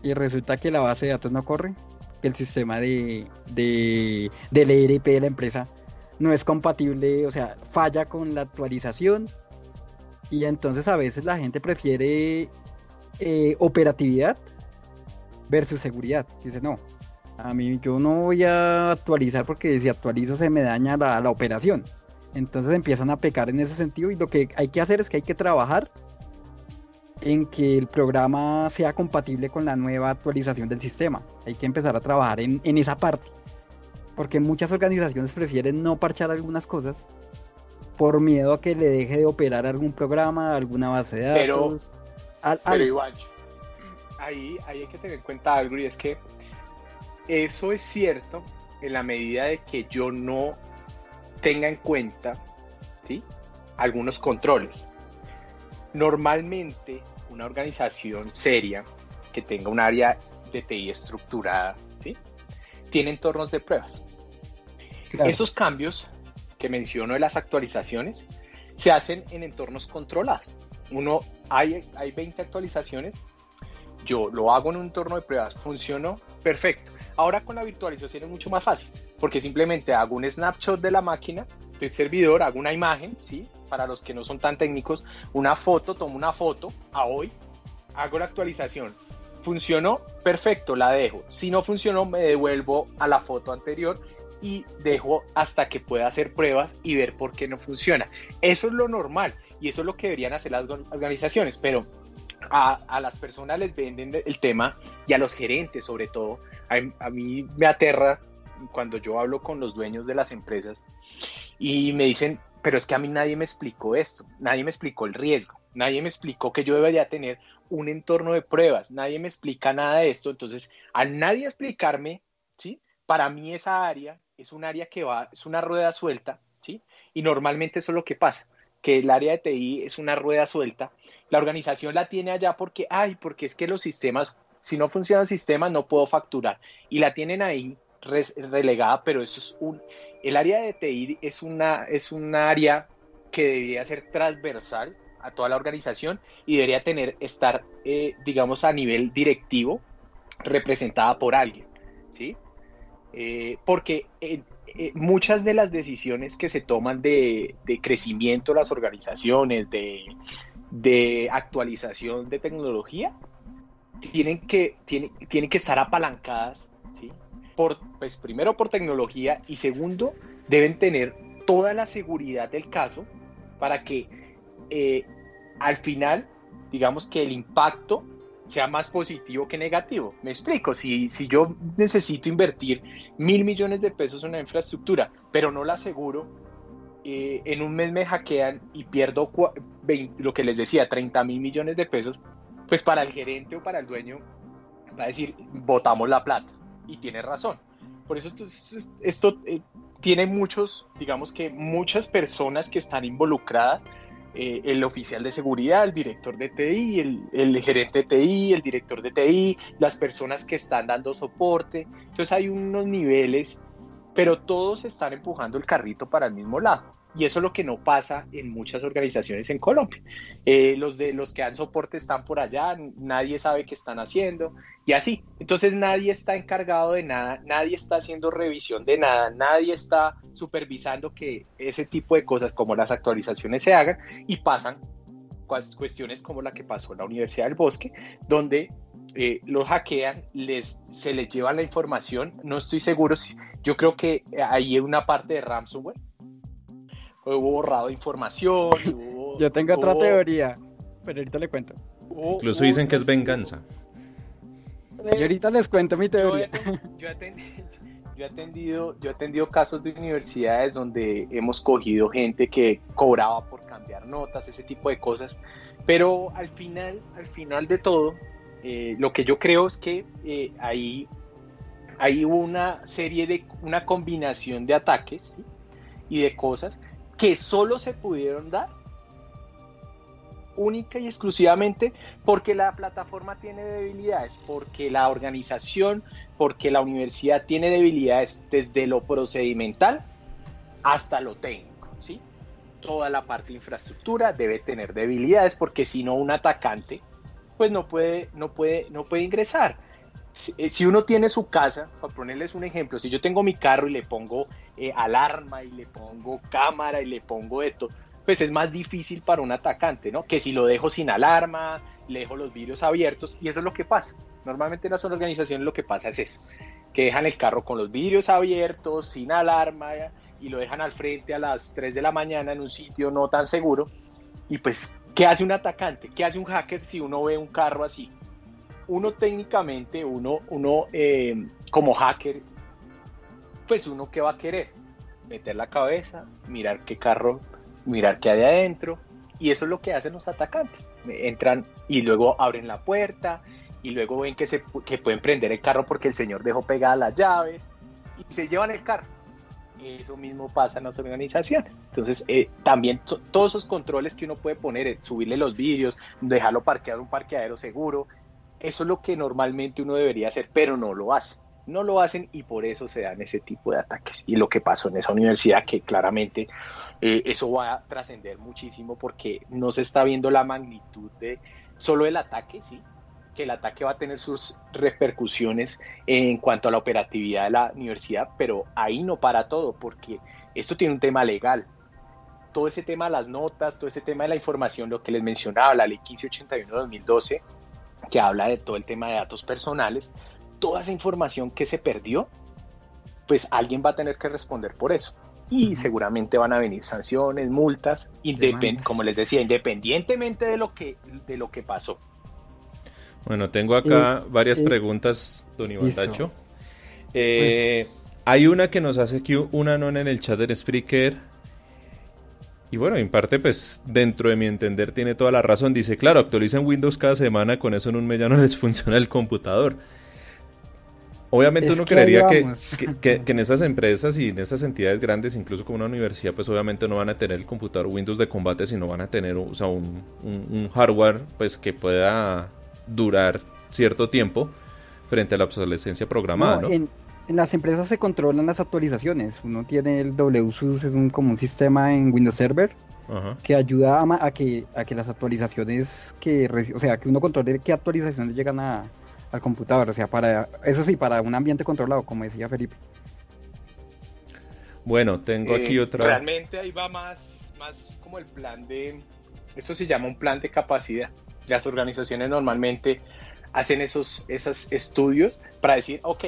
S5: y resulta que la base de datos no corre, que el sistema del ERP de la empresa no es compatible, o sea, falla con la actualización, y entonces a veces la gente prefiere operatividad versus seguridad. Dice, no, yo no voy a actualizar porque si actualizo se me daña la operación. Entonces empiezan a pecar en ese sentido, y lo que hay que hacer es que hay que trabajar en que el programa sea compatible con la nueva actualización del sistema. Hay que empezar a trabajar en esa parte, porque muchas organizaciones prefieren no parchar algunas cosas por miedo a que le deje de operar algún programa, alguna base de datos.
S6: Pero Iván, ahí hay que tener en cuenta algo, y es que eso es cierto en la medida de que yo no tenga en cuenta, ¿sí?, algunos controles. Normalmente una organización seria que tenga un área de TI estructurada, ¿sí?, tiene entornos de pruebas. Claro. Esos cambios que menciono de las actualizaciones se hacen en entornos controlados. Hay 20 actualizaciones, yo lo hago en un entorno de pruebas, funcionó perfecto. Ahora con la virtualización es mucho más fácil, porque simplemente hago un snapshot de la máquina, del servidor, hago una imagen, ¿sí?, para los que no son tan técnicos, una foto, tomo una foto a hoy, hago la actualización, funcionó perfecto, la dejo. Si no funcionó, me devuelvo a la foto anterior y dejo hasta que pueda hacer pruebas y ver por qué no funciona. Eso es lo normal y eso es lo que deberían hacer las organizaciones, pero a las personas les venden el tema, y a los gerentes sobre todo. A mí me aterra cuando yo hablo con los dueños de las empresas y me dicen, pero es que a mí nadie me explicó esto, nadie me explicó el riesgo, nadie me explicó que yo debería tener un entorno de pruebas, nadie me explica nada de esto. Entonces, al nadie explicarme, ¿sí?, para mí esa área es un área que es una rueda suelta, ¿sí?, y normalmente eso es lo que pasa, que el área de TI es una rueda suelta, la organización la tiene allá porque es que los sistemas, si no funciona el sistema no puedo facturar, y la tienen ahí relegada, pero eso es el área de TI es una área que debería ser transversal a toda la organización y debería estar, digamos, a nivel directivo, representada por alguien, ¿sí? porque muchas de las decisiones que se toman de crecimiento de las organizaciones, de actualización de tecnología, tienen que estar apalancadas, ¿sí? Pues primero por tecnología y segundo, deben tener toda la seguridad del caso para que al final, digamos que el impacto sea más positivo que negativo. Me explico, si yo necesito invertir 1.000 millones de pesos en una infraestructura, pero no la aseguro, en un mes me hackean y pierdo lo que les decía, 30.000 millones de pesos, pues para el gerente o para el dueño va a decir, botamos la plata, y tiene razón. Por eso esto tiene digamos que muchas personas que están involucradas, el oficial de seguridad, el director de TI, el gerente de TI, el director de TI, las personas que están dando soporte. Entonces hay unos niveles, pero todos están empujando el carrito para el mismo lado. Y eso es lo que no pasa en muchas organizaciones en Colombia. Los que dan soporte están por allá, nadie sabe qué están haciendo y así. Entonces nadie está encargado de nada, nadie está haciendo revisión de nada, nadie está supervisando que ese tipo de cosas como las actualizaciones se hagan, y pasan cuestiones como la que pasó en la Universidad del Bosque, donde los hackean, se les lleva la información. No estoy seguro, yo creo que ahí hay una parte de ransomware. Hubo borrado información.
S5: Yo tengo otra teoría, pero ahorita le cuento.
S1: Incluso dicen que es venganza.
S5: Yo ahorita les cuento mi teoría.
S6: Yo he atendido casos de universidades donde hemos cogido gente que cobraba por cambiar notas, ese tipo de cosas. Pero al final de todo, lo que yo creo es que ahí hubo una combinación de ataques, ¿sí? Y de cosas que solo se pudieron dar única y exclusivamente porque la plataforma tiene debilidades, porque la organización, porque la universidad tiene debilidades desde lo procedimental hasta lo técnico, ¿sí? Toda la parte de infraestructura debe tener debilidades, porque si no, un atacante pues no puede ingresar. Si uno tiene su casa, para ponerles un ejemplo, si yo tengo mi carro y le pongo alarma y le pongo cámara y le pongo esto, pues es más difícil para un atacante, ¿no? Que si lo dejo sin alarma, le dejo los vidrios abiertos, y eso es lo que pasa. Normalmente en las organizaciones lo que pasa es eso, que dejan el carro con los vidrios abiertos, sin alarma, y lo dejan al frente a las 3 de la mañana en un sitio no tan seguro. Y pues, ¿qué hace un atacante? ¿Qué hace un hacker si uno ve un carro así? Uno técnicamente, como hacker, pues uno ¿qué va a querer? Meter la cabeza, mirar qué carro, mirar qué hay adentro, y eso es lo que hacen los atacantes. Entran y luego abren la puerta, y luego ven que pueden prender el carro porque el señor dejó pegadas las llaves, y se llevan el carro. Eso mismo pasa en las organizaciones. Entonces, también todos esos controles que uno puede poner, subirle los vidrios, dejarlo parqueado en un parqueadero seguro, eso es lo que normalmente uno debería hacer, pero no lo hace. No lo hacen, y por eso se dan ese tipo de ataques. Y lo que pasó en esa universidad, que claramente eso va a trascender muchísimo, porque no se está viendo la magnitud de solo el ataque, ¿sí? Que el ataque va a tener sus repercusiones en cuanto a la operatividad de la universidad, pero ahí no para todo, porque esto tiene un tema legal. Todo ese tema de las notas, todo ese tema de la información, lo que les mencionaba, la ley 1581 de 2012, que habla de todo el tema de datos personales, toda esa información que se perdió, pues alguien va a tener que responder por eso. Y seguramente van a venir sanciones, multas, como les decía, independientemente de lo que pasó.
S1: Bueno, tengo acá varias preguntas, don Iván Dacho. Hay una que nos hace aquí una nona en el chat del Spreaker. Y bueno, en parte, pues, dentro de mi entender tiene toda la razón. Dice, claro, actualizan Windows cada semana, con eso en un mes ya no les funciona el computador. Obviamente uno creería que en esas empresas y en esas entidades grandes, incluso como una universidad, pues obviamente no van a tener el computador Windows de combate, sino van a tener, o sea, un hardware pues que pueda durar cierto tiempo frente a la obsolescencia programada, ¿no?
S5: En las empresas se controlan las actualizaciones. Uno tiene el WSUS, es como un sistema en Windows Server, ajá, que ayuda a que las actualizaciones que uno controle qué actualizaciones llegan al computador. O sea, para un ambiente controlado, como decía Felipe.
S1: Bueno, tengo aquí otra.
S6: Realmente ahí va más como el plan de, esto se llama un plan de capacidad. Las organizaciones normalmente hacen esos estudios para decir, ok,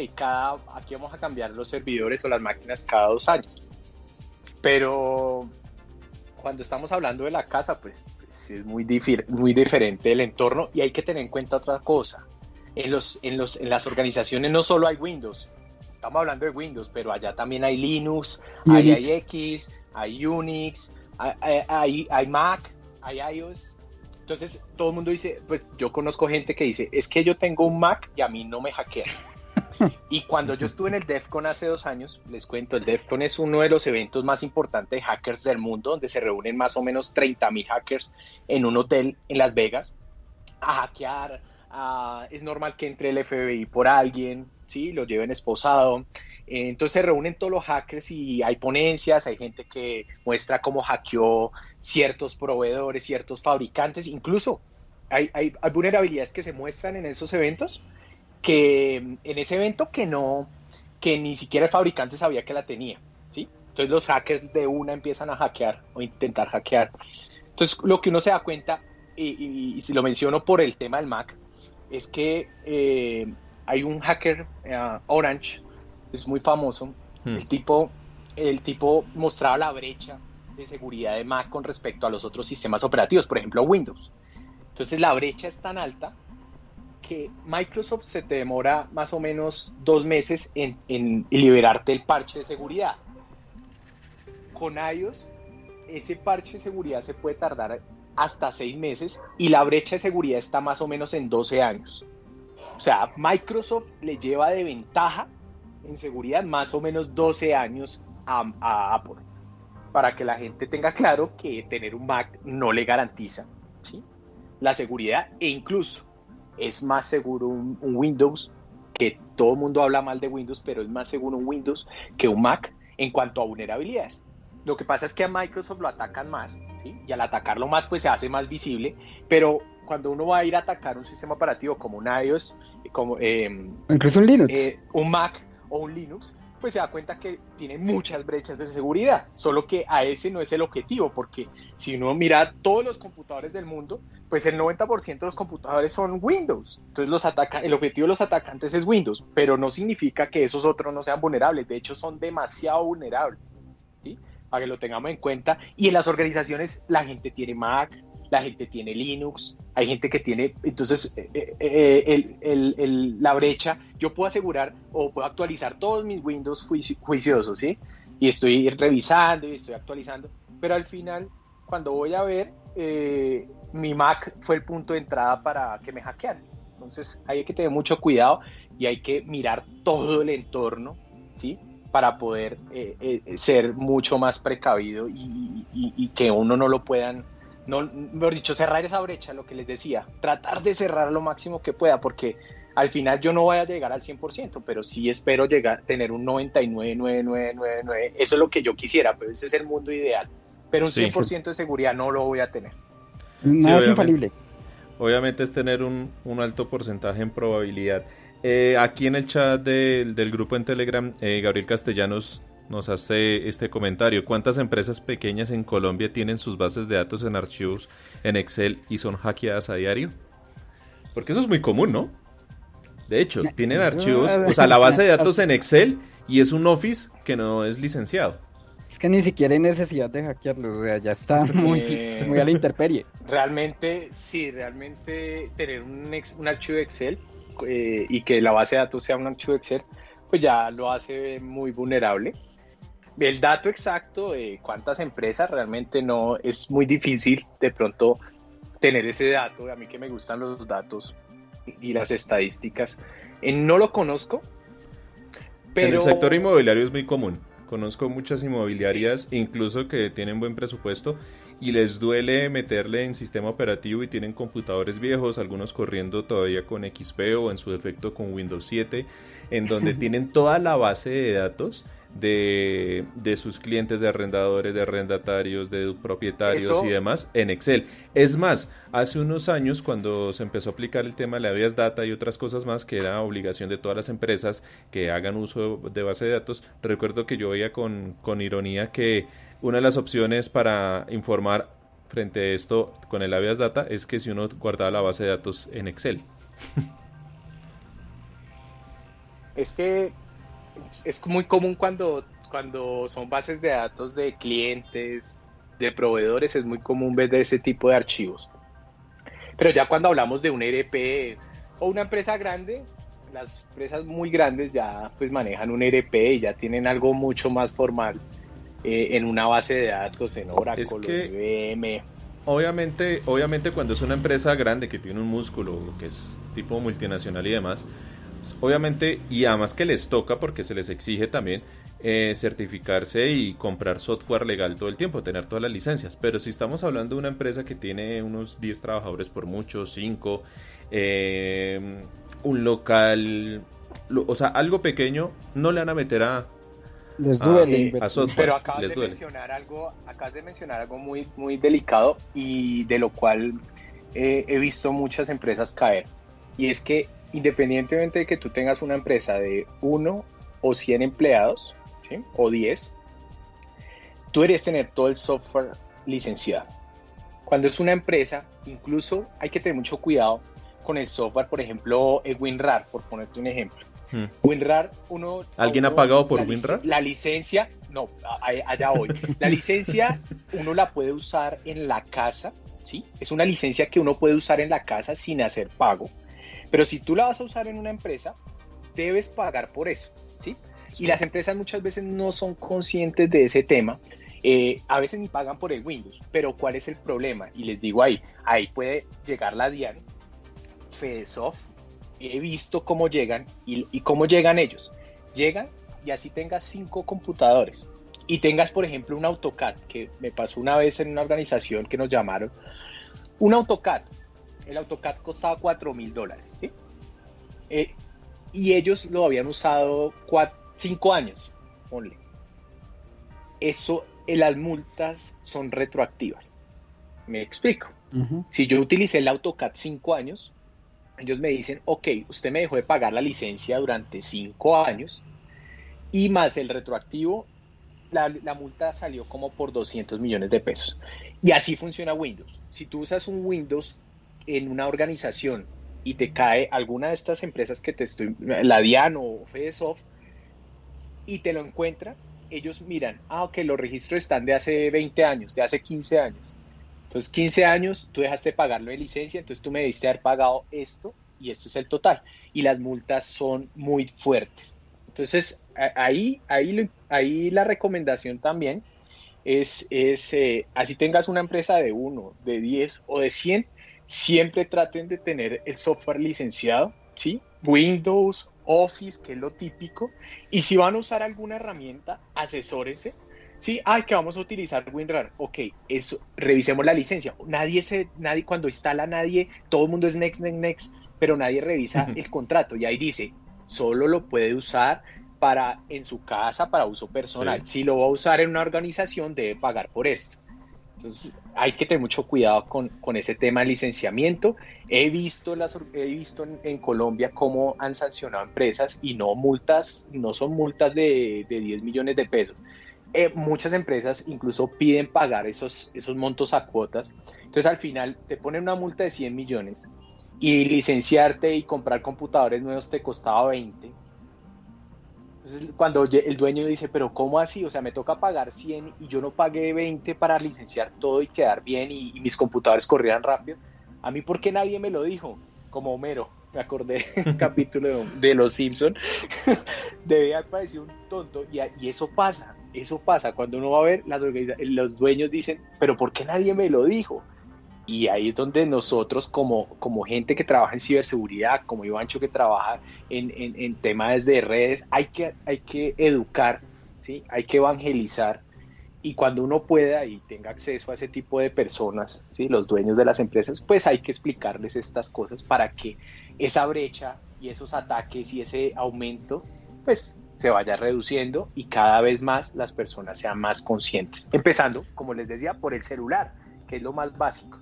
S6: aquí vamos a cambiar los servidores o las máquinas cada 2 años. Pero cuando estamos hablando de la casa, pues es muy diferente el entorno, y hay que tener en cuenta otra cosa. En las organizaciones no solo hay Windows, estamos hablando de Windows, pero allá también hay Linux, hay X, hay Unix, hay Mac, hay iOS. Entonces todo el mundo dice, pues yo conozco gente que dice, es que yo tengo un Mac y a mí no me hackean. Y cuando yo estuve en el DEF CON hace 2 años, les cuento, el DEF CON es uno de los eventos más importantes de hackers del mundo, donde se reúnen más o menos 30,000 hackers en un hotel en Las Vegas a hackear. Es normal que entre el FBI por alguien, ¿sí? Lo lleven esposado. Entonces se reúnen todos los hackers y hay ponencias, hay gente que muestra cómo hackeó ciertos proveedores, ciertos fabricantes, incluso hay vulnerabilidades que se muestran en esos eventos, que en ese evento que ni siquiera el fabricante sabía que la tenía, ¿sí? Entonces los hackers de una empiezan a hackear o intentar hackear. Entonces lo que uno se da cuenta, y si lo menciono por el tema del Mac, es que hay un hacker, Orange, es muy famoso. El tipo mostraba la brecha de seguridad de Mac con respecto a los otros sistemas operativos, por ejemplo Windows. Entonces la brecha es tan alta que Microsoft se te demora más o menos 2 meses en liberarte el parche de seguridad. Con iOS, ese parche de seguridad se puede tardar hasta 6 meses y la brecha de seguridad está más o menos en 12 años. O sea, Microsoft le lleva de ventaja en seguridad más o menos 12 años a Apple, para que la gente tenga claro que tener un Mac no le garantiza, ¿sí?, la seguridad, e incluso es más seguro un Windows, que todo el mundo habla mal de Windows, pero es más seguro un Windows que un Mac en cuanto a vulnerabilidades. Lo que pasa es que a Microsoft lo atacan más, ¿sí? Y al atacarlo más, pues se hace más visible, pero cuando uno va a ir a atacar un sistema operativo como un iOS, como
S5: incluso un Linux,
S6: un Mac o un Linux, pues se da cuenta que tiene muchas brechas de seguridad, solo que a ese no es el objetivo, porque si uno mira todos los computadores del mundo, pues el 90% de los computadores son Windows. Entonces el objetivo de los atacantes es Windows, pero no significa que esos otros no sean vulnerables, de hecho son demasiado vulnerables, ¿sí?, para que lo tengamos en cuenta. Y en las organizaciones la gente tiene Mac, la gente tiene Linux, hay gente que tiene, entonces la brecha, yo puedo asegurar o puedo actualizar todos mis Windows juiciosos, ¿sí?, y estoy revisando y estoy actualizando, pero al final, cuando voy a ver, mi Mac fue el punto de entrada para que me hackearan. Entonces hay que tener mucho cuidado y hay que mirar todo el entorno, ¿sí?, para poder ser mucho más precavido y que uno no lo puedan, mejor dicho, cerrar esa brecha, lo que les decía, tratar de cerrar lo máximo que pueda, porque al final yo no voy a llegar al 100%, pero sí espero tener un 99,999, eso es lo que yo quisiera, pero ese es el mundo ideal, pero un 100% de seguridad no lo voy a tener.
S5: Nada es infalible.
S1: Obviamente es tener un alto porcentaje en probabilidad. Aquí en el chat del grupo en Telegram, Gabriel Castellanos nos hace este comentario: ¿cuántas empresas pequeñas en Colombia tienen sus bases de datos en archivos en Excel y son hackeadas a diario? Porque eso es muy común, ¿no? De hecho, tienen archivos, o sea, la base de datos en Excel, y es un Office que no es licenciado.
S5: Es que ni siquiera hay necesidad de hackearlo, o sea, ya está muy a la intemperie.
S6: Realmente, sí, tener un archivo de Excel y que la base de datos sea un archivo de Excel, pues ya lo hace muy vulnerable. El dato exacto de cuántas empresas realmente no es muy difícil de pronto tener ese dato. A mí que me gustan los datos y las estadísticas, no lo conozco, pero...
S1: En el sector inmobiliario es muy común. Conozco muchas inmobiliarias, incluso que tienen buen presupuesto y les duele meterle en sistema operativo y tienen computadores viejos, algunos corriendo todavía con XP o en su defecto con Windows 7, en donde tienen toda la base de datos de sus clientes, de arrendadores, de arrendatarios, de propietarios
S6: Eso.
S1: y demás en Excel. Es más, hace unos años cuando se empezó a aplicar el tema de la Habeas Data y otras cosas más, que era obligación de todas las empresas que hagan uso de base de datos, recuerdo que yo veía con ironía que una de las opciones para informar frente a esto con el Habeas Data es que si uno guardaba la base de datos en Excel.
S6: Es que es muy común cuando son bases de datos de clientes, de proveedores, es muy común ver ese tipo de archivos. Pero ya cuando hablamos de un ERP o una empresa grande, las empresas muy grandes ya pues manejan un ERP y ya tienen algo mucho más formal en una base de datos, en Oracle,
S1: Es que-
S6: en IBM.
S1: Obviamente cuando es una empresa grande que tiene un músculo, que es tipo multinacional y demás, pues, obviamente, y además que les toca porque se les exige también certificarse y comprar software legal todo el tiempo, tener todas las licencias. Pero si estamos hablando de una empresa que tiene unos 10 trabajadores por mucho, 5, un local, o sea, algo pequeño, no le van a meter
S5: Les
S1: Ah,
S5: duele
S6: a
S5: invertir.
S1: software.
S6: Pero acabas
S1: les
S6: de
S1: duele.
S6: mencionar algo muy, muy delicado y de lo cual he visto muchas empresas caer. Y es que independientemente de que tú tengas una empresa de 1 o 100 empleados, ¿sí? O 10, tú deberías tener todo el software licenciado. Cuando es una empresa, incluso hay que tener mucho cuidado con el software, por ejemplo, el WinRAR, por ponerte un ejemplo. WinRAR,
S1: ¿Alguien ha pagado por WinRAR?
S6: La licencia, no, allá voy. La licencia uno la puede usar en la casa, ¿sí? Es una licencia que uno puede usar en la casa sin hacer pago. Pero si tú la vas a usar en una empresa, debes pagar por eso, ¿sí? Y las empresas muchas veces no son conscientes de ese tema. A veces ni pagan por el Windows. Pero ¿cuál es el problema? Y les digo ahí puede llegar la DIAN, Fedesoft. He visto cómo llegan y cómo llegan ellos. Llegan y así tengas 5 computadores y tengas, por ejemplo, un AutoCAD, que me pasó una vez en una organización que nos llamaron. Un AutoCAD. El AutoCAD costaba $4,000, ¿sí? Y ellos lo habían usado 5 años, ponle. Eso, las multas son retroactivas. Me explico.
S5: Ujú.
S6: Si yo utilicé el AutoCAD 5 años, ellos me dicen, ok, usted me dejó de pagar la licencia durante 5 años y más el retroactivo, la multa salió como por 200 millones de pesos. Y así funciona Windows. Si tú usas un Windows en una organización y te cae alguna de estas empresas que te estoy, la DIAN o Fedesoft, y te lo encuentran, ellos miran, ok, los registros están de hace 20 años, de hace 15 años. Entonces, 15 años, tú dejaste de pagarlo de licencia, entonces tú me debiste haber pagado esto y este es el total. Y las multas son muy fuertes. Entonces, ahí la recomendación también es así tengas una empresa de 1, de 10 o de 100, siempre traten de tener el software licenciado, ¿sí? Windows, Office, que es lo típico. Y si van a usar alguna herramienta, asesórense. Sí, que vamos a utilizar WinRAR. Ok, eso, revisemos la licencia. Nadie, cuando instala todo el mundo es next, next, next, pero nadie revisa el contrato. Y ahí dice, solo lo puede usar en su casa para uso personal.
S1: Sí.
S6: Si lo va a usar en una organización, debe pagar por esto. Entonces, hay que tener mucho cuidado con ese tema de licenciamiento. He visto en Colombia cómo han sancionado empresas y no son multas de 10 millones de pesos. Muchas empresas incluso piden pagar esos montos a cuotas. Entonces al final te ponen una multa de 100 millones y licenciarte y comprar computadores nuevos te costaba 20. Entonces cuando el dueño dice, pero ¿cómo así? O sea, me toca pagar 100 y yo no pagué 20 para licenciar todo y quedar bien y mis computadores corrieran rápido. A mí, ¿por qué nadie me lo dijo? Como Homero, me acordé un capítulo de Los Simpson. Debe haber parecido un tonto y eso pasa. Eso pasa cuando uno va a ver, los dueños dicen, pero ¿por qué nadie me lo dijo? Y ahí es donde nosotros como gente que trabaja en ciberseguridad, como Ivancho que trabaja en temas de redes, hay que educar, ¿sí? Hay que evangelizar. Y cuando uno pueda y tenga acceso a ese tipo de personas, ¿sí? Los dueños de las empresas, pues hay que explicarles estas cosas para que esa brecha y esos ataques y ese aumento, pues se vaya reduciendo y cada vez más las personas sean más conscientes. Empezando, como les decía, por el celular, que es lo más básico.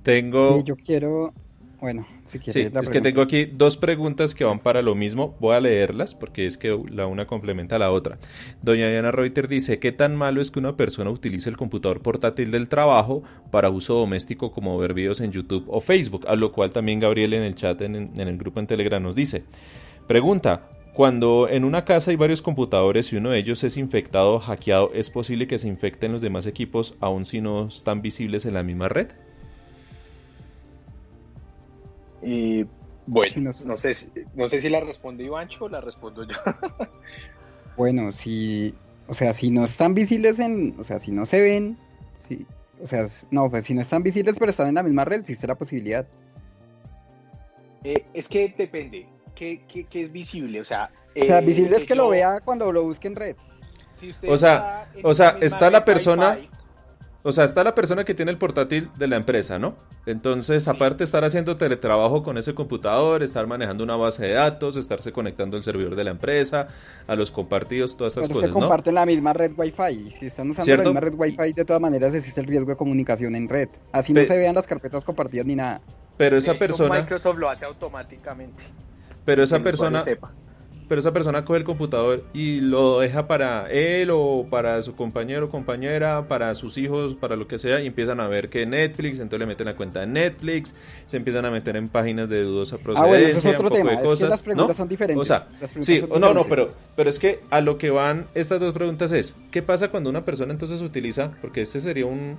S1: Tengo...
S5: Yo quiero... Bueno, si quieres...
S1: Sí, es que tengo aquí dos preguntas que van para lo mismo. Voy a leerlas porque es que la una complementa a la otra. Doña Diana Reuter dice: ¿qué tan malo es que una persona utilice el computador portátil del trabajo para uso doméstico, como ver videos en YouTube o Facebook? A lo cual también Gabriel en el chat, en el grupo en Telegram, nos dice. Pregunta: cuando en una casa hay varios computadores y uno de ellos es infectado o hackeado, ¿es posible que se infecten los demás equipos aun si no están visibles en la misma red?
S6: Bueno, no sé si la responde Ivancho o la respondo yo.
S5: Bueno, si no están visibles si no se ven, si no están visibles pero están en la misma red, existe la posibilidad.
S6: Es que depende, ¿qué es visible?
S5: Visible es que lo vea cuando lo busque en red.
S6: Si usted
S1: está la persona... O sea, está la persona que tiene el portátil de la empresa, ¿no? Entonces, aparte de estar haciendo teletrabajo con ese computador, estar manejando una base de datos, estarse conectando al servidor de la empresa, a los compartidos, todas estas cosas, ¿no?
S5: Comparten la misma red Wi-Fi. Si están usando
S1: ¿cierto?
S5: La misma red Wi-Fi, de todas maneras existe el riesgo de comunicación en red. Así no se vean las carpetas compartidas ni nada.
S1: Pero esa persona...
S6: Microsoft lo hace automáticamente.
S1: Pero esa persona coge el computador y lo deja para él o para su compañero o compañera, para sus hijos, para lo que sea, y empiezan a ver que Netflix, entonces le meten la cuenta de Netflix, se empiezan a meter en páginas de dudosa procedencia,
S5: eso es otro
S1: un poco
S5: tema.
S1: de cosas,
S5: es que las preguntas son diferentes.
S1: O sea, pero es que a lo que van estas dos preguntas es: ¿qué pasa cuando una persona entonces utiliza, porque este sería un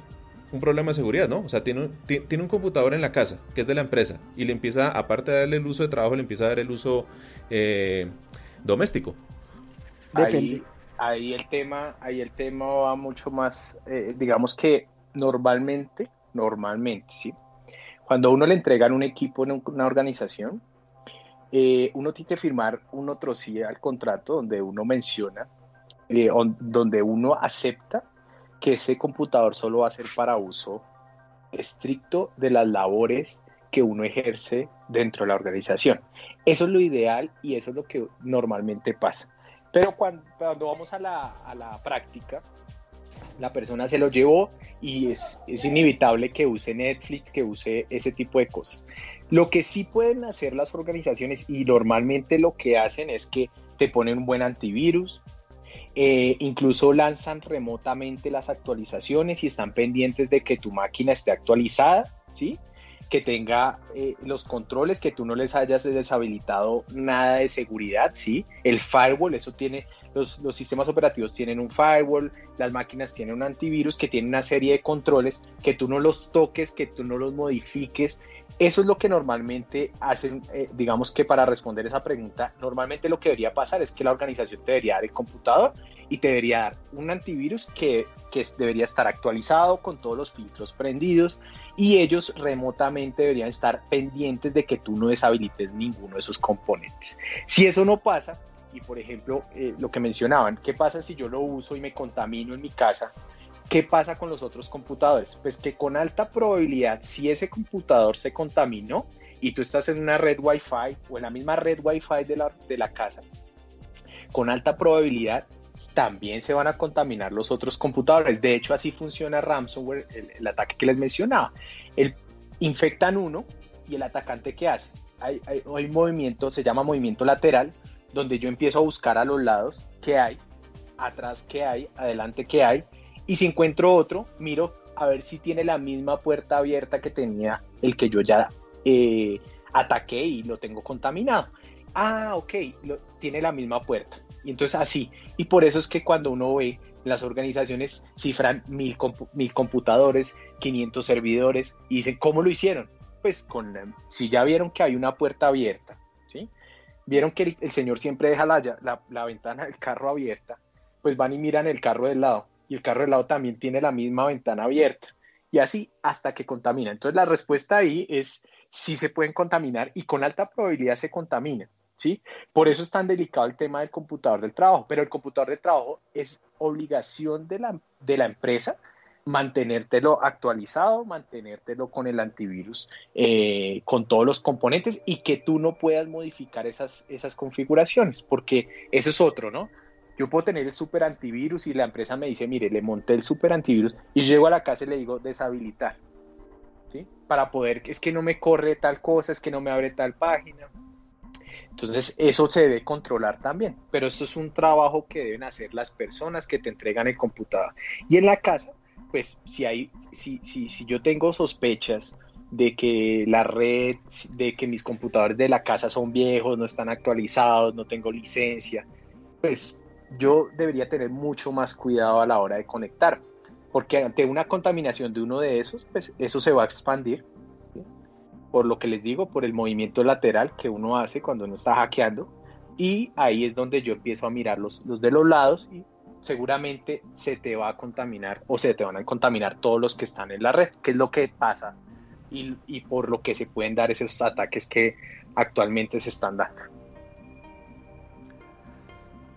S1: problema de seguridad, ¿no? O sea, tiene un computador en la casa, que es de la empresa, y le empieza, aparte de darle el uso de trabajo, le empieza a dar el uso doméstico.
S6: Ahí el tema va mucho más, digamos que normalmente, ¿sí? Cuando uno le entregan un equipo en una organización, uno tiene que firmar un otro sí al contrato donde uno menciona, donde uno acepta que ese computador solo va a ser para uso estricto de las labores que uno ejerce dentro de la organización. Eso es lo ideal y eso es lo que normalmente pasa. Pero cuando vamos a la práctica, la persona se lo llevó y es inevitable que use Netflix, que use ese tipo de cosas. Lo que sí pueden hacer las organizaciones, y normalmente lo que hacen, es que te ponen un buen antivirus, incluso lanzan remotamente las actualizaciones y están pendientes de que tu máquina esté actualizada, ¿sí? Que tenga los controles, que tú no les hayas deshabilitado nada de seguridad, ¿sí? El firewall, eso tiene, los sistemas operativos tienen un firewall, las máquinas tienen un antivirus que tiene una serie de controles, que tú no los toques, que tú no los modifiques. Eso es lo que normalmente hacen, digamos que para responder esa pregunta, normalmente lo que debería pasar es que la organización te debería dar el computador y te debería dar un antivirus que debería estar actualizado con todos los filtros prendidos, y ellos remotamente deberían estar pendientes de que tú no deshabilites ninguno de esos componentes. Si eso no pasa, y por ejemplo, lo que mencionaban, ¿qué pasa si yo lo uso y me contamino en mi casa? ¿Qué pasa con los otros computadores? Pues que con alta probabilidad, si ese computador se contaminó y tú estás en una red Wi-Fi o en la misma red Wi-Fi de la casa, con alta probabilidad también se van a contaminar los otros computadores. De hecho, así funciona ransomware, el ataque que les mencionaba. Infectan uno y el atacante, ¿qué hace? Hay movimiento, se llama movimiento lateral, donde yo empiezo a buscar a los lados qué hay, atrás qué hay, adelante qué hay, y si encuentro otro, miro a ver si tiene la misma puerta abierta que tenía el que yo ya ataqué y lo tengo contaminado. Ok, tiene la misma puerta. Y entonces así, y por eso es que cuando uno ve, las organizaciones cifran 1000 computadores, 500 servidores, y dicen, ¿cómo lo hicieron? Pues si ya vieron que hay una puerta abierta, ¿sí? Vieron que el señor siempre deja la ventana del carro abierta, pues van y miran el carro del lado, y el carro del lado también tiene la misma ventana abierta, y así hasta que contamina. Entonces la respuesta ahí es, sí se pueden contaminar, y con alta probabilidad se contaminan, ¿sí? Por eso es tan delicado el tema del computador del trabajo, pero el computador del trabajo es obligación de la empresa mantenértelo actualizado, mantenértelo con el antivirus, con todos los componentes y que tú no puedas modificar esas configuraciones, porque eso es otro, ¿no? Yo puedo tener el super antivirus y la empresa me dice, mire, le monté el super antivirus y llego a la casa y le digo deshabilitar, ¿sí? Para poder, es que no me corre tal cosa, es que no me abre tal página. Entonces eso se debe controlar también, pero eso es un trabajo que deben hacer las personas que te entregan el computador. Y en la casa, pues si yo tengo sospechas de que la red, de que mis computadores de la casa son viejos, no están actualizados, no tengo licencia, pues yo debería tener mucho más cuidado a la hora de conectar, porque ante una contaminación de uno de esos, pues eso se va a expandir, ¿sí? Por lo que les digo, por el movimiento lateral que uno hace cuando uno está hackeando, y ahí es donde yo empiezo a mirar los de los lados y seguramente se te va a contaminar o se te van a contaminar todos los que están en la red, que es lo que pasa y por lo que se pueden dar esos ataques que actualmente se están dando.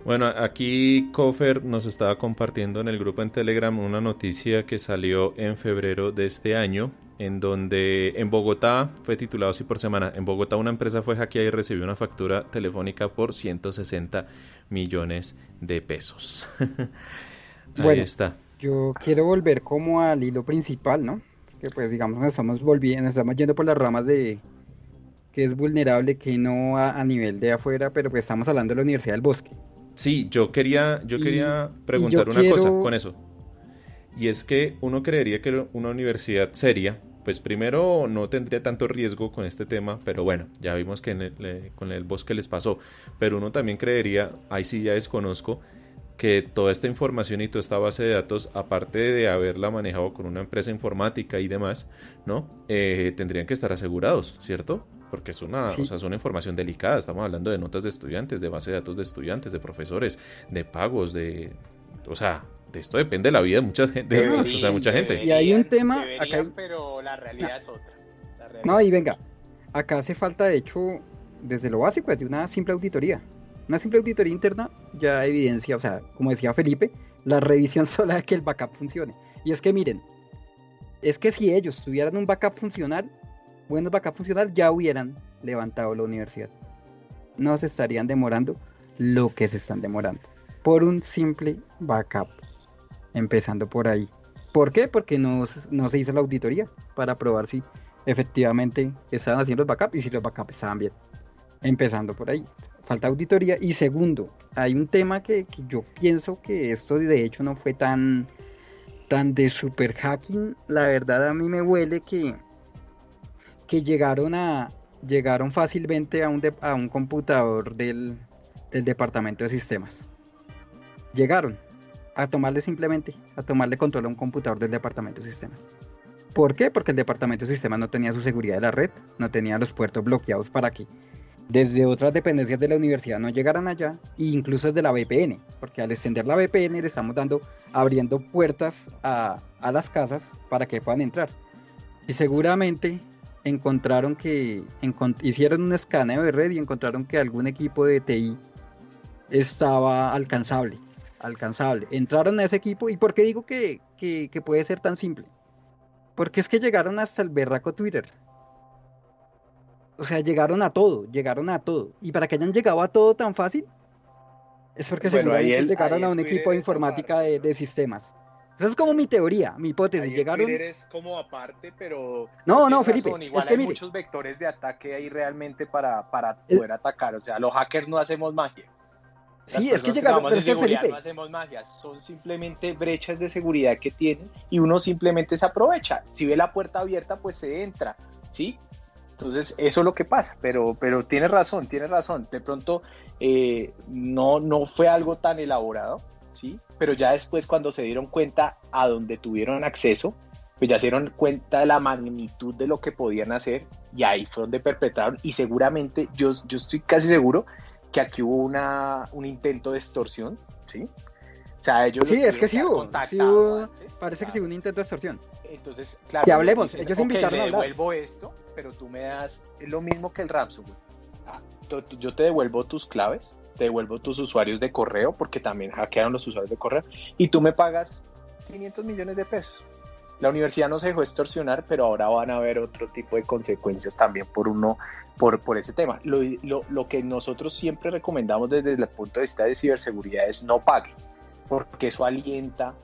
S1: Bueno, aquí Cofer nos estaba compartiendo en el grupo en Telegram una noticia que salió en febrero de este año, en donde en Bogotá, fue titulado así por semana, en Bogotá una empresa fue hackeada y recibió una factura telefónica por 160 millones de pesos. Ahí
S5: Bueno,
S1: está.
S5: yo quiero volver como al hilo principal, ¿no? Que pues digamos nos estamos yendo por las ramas de que es vulnerable, que no a nivel de afuera, pero pues estamos hablando de la Universidad del Bosque.
S1: Sí, yo quería preguntar una cosa con eso. Y es que uno creería que una universidad seria, pues primero no tendría tanto riesgo con este tema, pero bueno, ya vimos que con el Bosque les pasó. Pero uno también creería, ahí sí ya desconozco, que toda esta información y toda esta base de datos, aparte de haberla manejado con una empresa informática y demás, ¿no? Tendrían que estar asegurados, ¿cierto? Porque es una información delicada. Estamos hablando de notas de estudiantes, de base de datos de estudiantes, de profesores, de pagos, de esto depende de la vida de mucha gente. Mucha gente.
S5: Y hay un tema acá,
S6: pero la realidad es otra.
S5: No, y venga, acá hace falta, de hecho, desde lo básico, de una simple auditoría. Una simple auditoría interna ya evidencia, o sea, como decía Felipe, la revisión sola de que el backup funcione. Y es que miren, es que si ellos tuvieran un backup funcional, buenos backup funcional, ya hubieran levantado la universidad. No se estarían demorando lo que se están demorando por un simple backup, empezando por ahí. ¿Por qué? Porque no se hizo la auditoría para probar si efectivamente estaban haciendo el backup y si los backups estaban bien, empezando por ahí. Falta auditoría. Y segundo, hay un tema que yo pienso que esto de hecho no fue tan de super hacking. La verdad a mí me huele que llegaron fácilmente a un computador del departamento de sistemas. Llegaron a tomarle control a un computador del departamento de sistemas. ¿Por qué? Porque el departamento de sistemas no tenía su seguridad de la red, no tenía los puertos bloqueados para que desde otras dependencias de la universidad no llegaran allá, e incluso desde la VPN, porque al extender la VPN le estamos abriendo puertas a las casas para que puedan entrar. Y seguramente encontraron hicieron un escaneo de red y encontraron que algún equipo de TI estaba alcanzable. Entraron a ese equipo. ¿Y por qué digo que puede ser tan simple? Porque es que llegaron hasta el berraco Twitter. O sea, llegaron a todo. Y para que hayan llegado a todo tan fácil, es porque seguramente llegaron a un equipo de informática de sistemas. Esa es como mi teoría, mi hipótesis. Llegaron.
S6: Twitter es como aparte, pero
S5: no, Felipe.
S6: Igual
S5: es que
S6: hay muchos vectores de ataque ahí realmente para poder atacar. O sea, los hackers no hacemos magia.
S5: Sí, es que llegaron.
S6: De seguridad no hacemos magia, son simplemente brechas de seguridad que tienen y uno simplemente se aprovecha. Si ve la puerta abierta, pues se entra, ¿sí? Entonces, eso es lo que pasa, pero tienes razón. De pronto no fue algo tan elaborado, ¿sí? Pero ya después, cuando se dieron cuenta a donde tuvieron acceso, pues ya se dieron cuenta de la magnitud de lo que podían hacer y ahí fue donde perpetraron. Y seguramente, yo estoy casi seguro que aquí hubo un intento de extorsión, ¿sí? O sea, ellos
S5: es que sí hubo, parece que sí hubo un intento de extorsión.
S6: Entonces, claro,
S5: que hablemos,
S6: dicen,
S5: ellos invitaron a hablar.
S6: Devuelvo esto, pero tú me das lo mismo que el ransomware. Yo te devuelvo tus claves, te devuelvo tus usuarios de correo, porque también hackearon los usuarios de correo, y tú me pagas 500 millones de pesos. La universidad no se dejó extorsionar, pero ahora van a haber otro tipo de consecuencias también por ese tema. Lo que nosotros siempre recomendamos desde el punto de vista de ciberseguridad es no pague, porque eso alienta.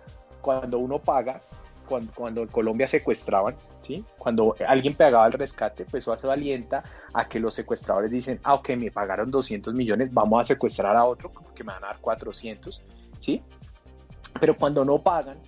S6: Cuando uno paga, cuando en Colombia secuestraban, ¿sí? Cuando alguien pagaba el rescate, pues eso alienta a que los secuestradores dicen, ok, me pagaron 200 millones, vamos a secuestrar a otro porque me van a dar 400, ¿sí? Pero cuando no pagan,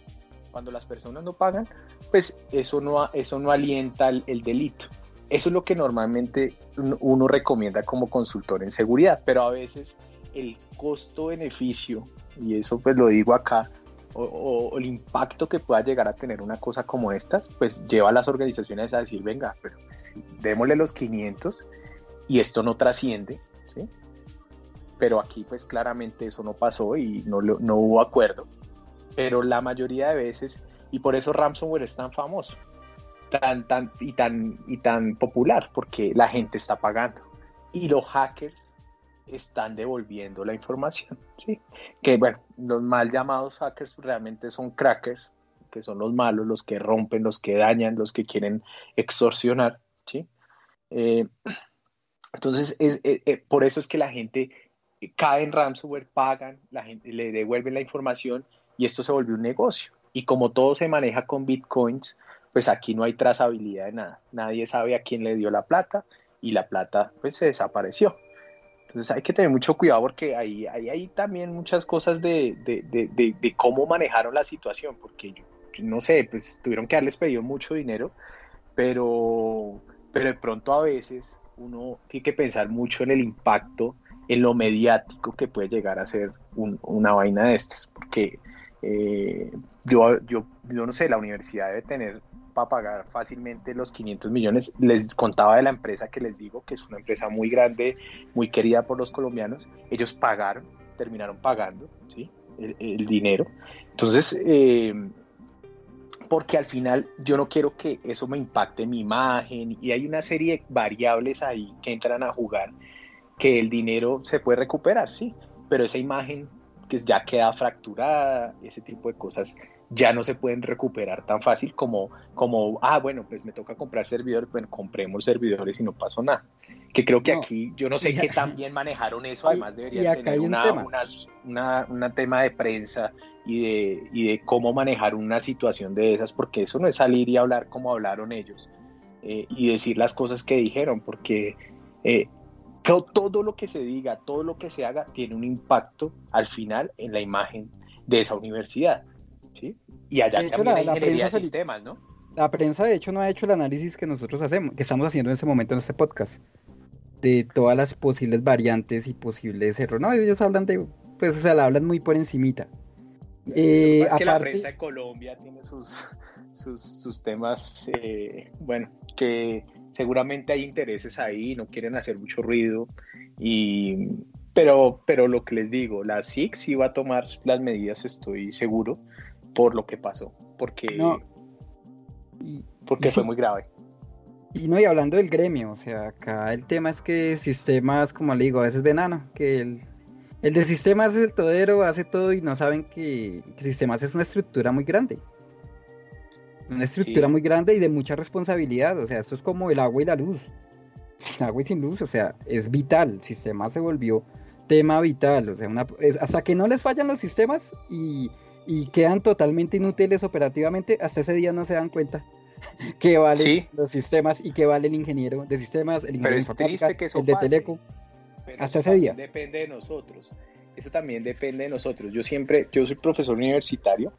S6: cuando las personas no pagan, pues eso no alienta el delito. Eso es lo que normalmente uno recomienda como consultor en seguridad, pero a veces el costo-beneficio, y eso pues lo digo acá, o el impacto que pueda llegar a tener una cosa como estas, pues lleva a las organizaciones a decir, venga, pero pues, démosle los 500 y esto no trasciende, ¿sí? Pero aquí pues claramente eso no pasó y no hubo acuerdo, pero la mayoría de veces, y por eso ransomware es tan famoso, tan popular, porque la gente está pagando y los hackers están devolviendo la información, ¿sí? Que bueno, los mal llamados hackers realmente son crackers, que son los malos, los que rompen, los que dañan, los que quieren extorsionar, ¿sí? Entonces, por eso es que la gente cae en ransomware, pagan, la gente le devuelven la información y esto se volvió un negocio. Y como todo se maneja con bitcoins, pues aquí no hay trazabilidad de nada. Nadie sabe a quién le dio la plata y la plata pues se desapareció. Entonces hay que tener mucho cuidado porque hay también muchas cosas de cómo manejaron la situación, porque yo no sé, pues tuvieron que haberles pedido mucho dinero, pero de pronto a veces uno tiene que pensar mucho en el impacto, en lo mediático que puede llegar a ser una vaina de estas, porque yo no sé, la universidad debe tener para pagar fácilmente los 500 millones. Les contaba de la empresa que les digo, que es una empresa muy grande, muy querida por los colombianos. Ellos terminaron pagando, ¿sí? el dinero. Entonces, porque al final yo no quiero que eso me impacte mi imagen y hay una serie de variables ahí que entran a jugar, que el dinero se puede recuperar, sí, pero esa imagen que ya queda fracturada, ese tipo de cosas ya no se pueden recuperar tan fácil como bueno, pues me toca comprar servidores, bueno, compremos servidores y no pasó nada. Que creo que aquí, yo no sé qué tan bien manejaron eso, además debería tener un tema de prensa y de cómo manejar una situación de esas, porque eso no es salir y hablar como hablaron ellos y decir las cosas que dijeron, porque todo lo que se diga, todo lo que se haga tiene un impacto al final en la imagen de esa universidad. ¿Sí? Y allá también hay ingeniería de sistemas, ¿no?
S5: La prensa, de hecho, no ha hecho el análisis que nosotros hacemos, que estamos haciendo en este momento en este podcast, de todas las posibles variantes y posibles errores. No, ellos hablan pues, o sea, la hablan muy por encimita.
S6: Es que la prensa de Colombia tiene sus temas, bueno, que seguramente hay intereses ahí, no quieren hacer mucho ruido, pero lo que les digo, la SIC sí va a tomar las medidas, estoy seguro, por lo que pasó, porque fue muy grave.
S5: Y hablando del gremio, o sea, acá el tema es que sistemas, como le digo, a veces ven que el de sistemas es el todero, hace todo y no saben que sistemas es una estructura muy grande. Una estructura muy grande y de mucha responsabilidad, o sea, esto es como el agua y la luz. Sin agua y sin luz, o sea, es vital, el sistema se volvió tema vital, o sea, hasta que no les fallan los sistemas y quedan totalmente inútiles operativamente, hasta ese día no se dan cuenta que valen los sistemas y que vale el ingeniero de sistemas, el ingeniero de informática, el de teleco, hasta ese día.
S6: Depende de nosotros, eso también depende de nosotros. Yo soy profesor universitario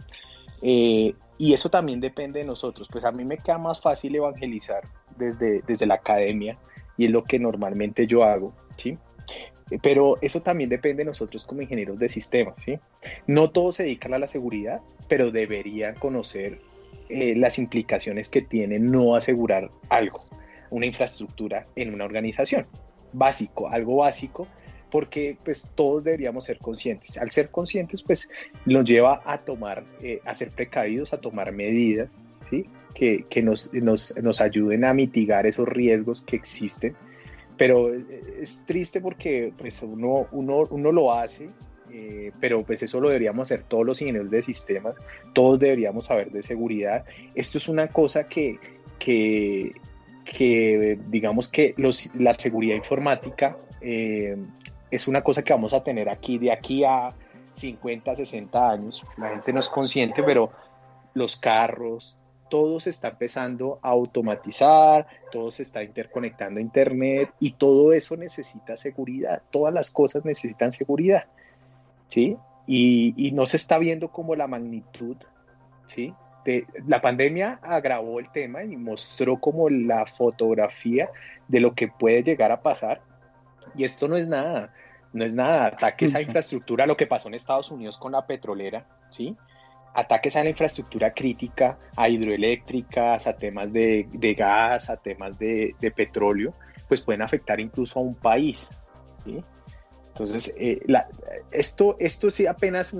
S6: y eso también depende de nosotros. Pues a mí me queda más fácil evangelizar desde la academia y es lo que normalmente yo hago, ¿sí? Pero eso también depende de nosotros como ingenieros de sistemas, ¿sí? No todos se dedican a la seguridad, pero deberían conocer las implicaciones que tiene no asegurar algo, una infraestructura en una organización. Algo básico, porque pues todos deberíamos ser conscientes. Al ser conscientes, pues nos lleva a ser precavidos, a tomar medidas, ¿sí? Que nos ayuden a mitigar esos riesgos que existen. Pero es triste porque pues uno lo hace pero pues eso lo deberíamos hacer todos los ingenieros de sistemas, todos deberíamos saber de seguridad. Esto es una cosa que digamos que la seguridad informática es una cosa que vamos a tener de aquí a 50, 60 años. La gente no es consciente, pero los carros, todo se está empezando a automatizar, todo se está interconectando a internet y todo eso necesita seguridad, todas las cosas necesitan seguridad, ¿sí? Y no se está viendo como la magnitud, ¿sí? La pandemia agravó el tema y mostró como la fotografía de lo que puede llegar a pasar, y esto no es nada, ataques a infraestructura, lo que pasó en Estados Unidos con la petrolera, ¿sí? Ataques a la infraestructura crítica, a hidroeléctricas, a temas de gas, a temas de petróleo, pues pueden afectar incluso a un país, ¿sí? Entonces, esto sí apenas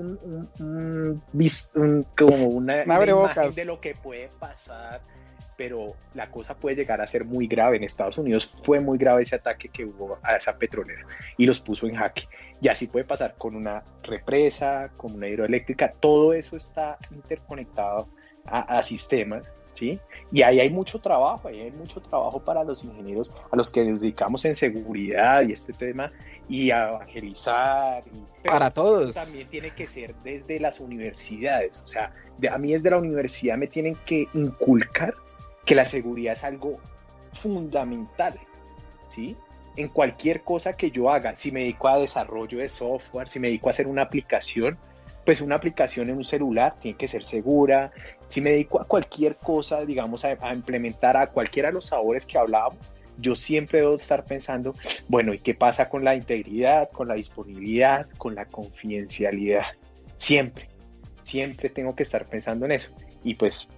S6: como una imagen de lo que puede pasar, pero la cosa puede llegar a ser muy grave. En Estados Unidos fue muy grave ese ataque que hubo a esa petrolera y los puso en jaque. Y así puede pasar con una represa, con una hidroeléctrica, todo eso está interconectado a sistemas, ¿sí? Y ahí hay mucho trabajo para los ingenieros, a los que nos dedicamos en seguridad y este tema, y a evangelizar.
S5: Para todos.
S6: También tiene que ser desde las universidades, o sea, a mí desde la universidad me tienen que inculcar que la seguridad es algo fundamental, ¿sí? En cualquier cosa que yo haga, si me dedico a desarrollo de software, si me dedico a hacer una aplicación, pues una aplicación en un celular tiene que ser segura. Si me dedico a cualquier cosa, digamos, a implementar a cualquiera de los sabores que hablábamos, yo siempre debo estar pensando, bueno, ¿y qué pasa con la integridad, con la disponibilidad, con la confidencialidad? Siempre tengo que estar pensando en eso. Y pues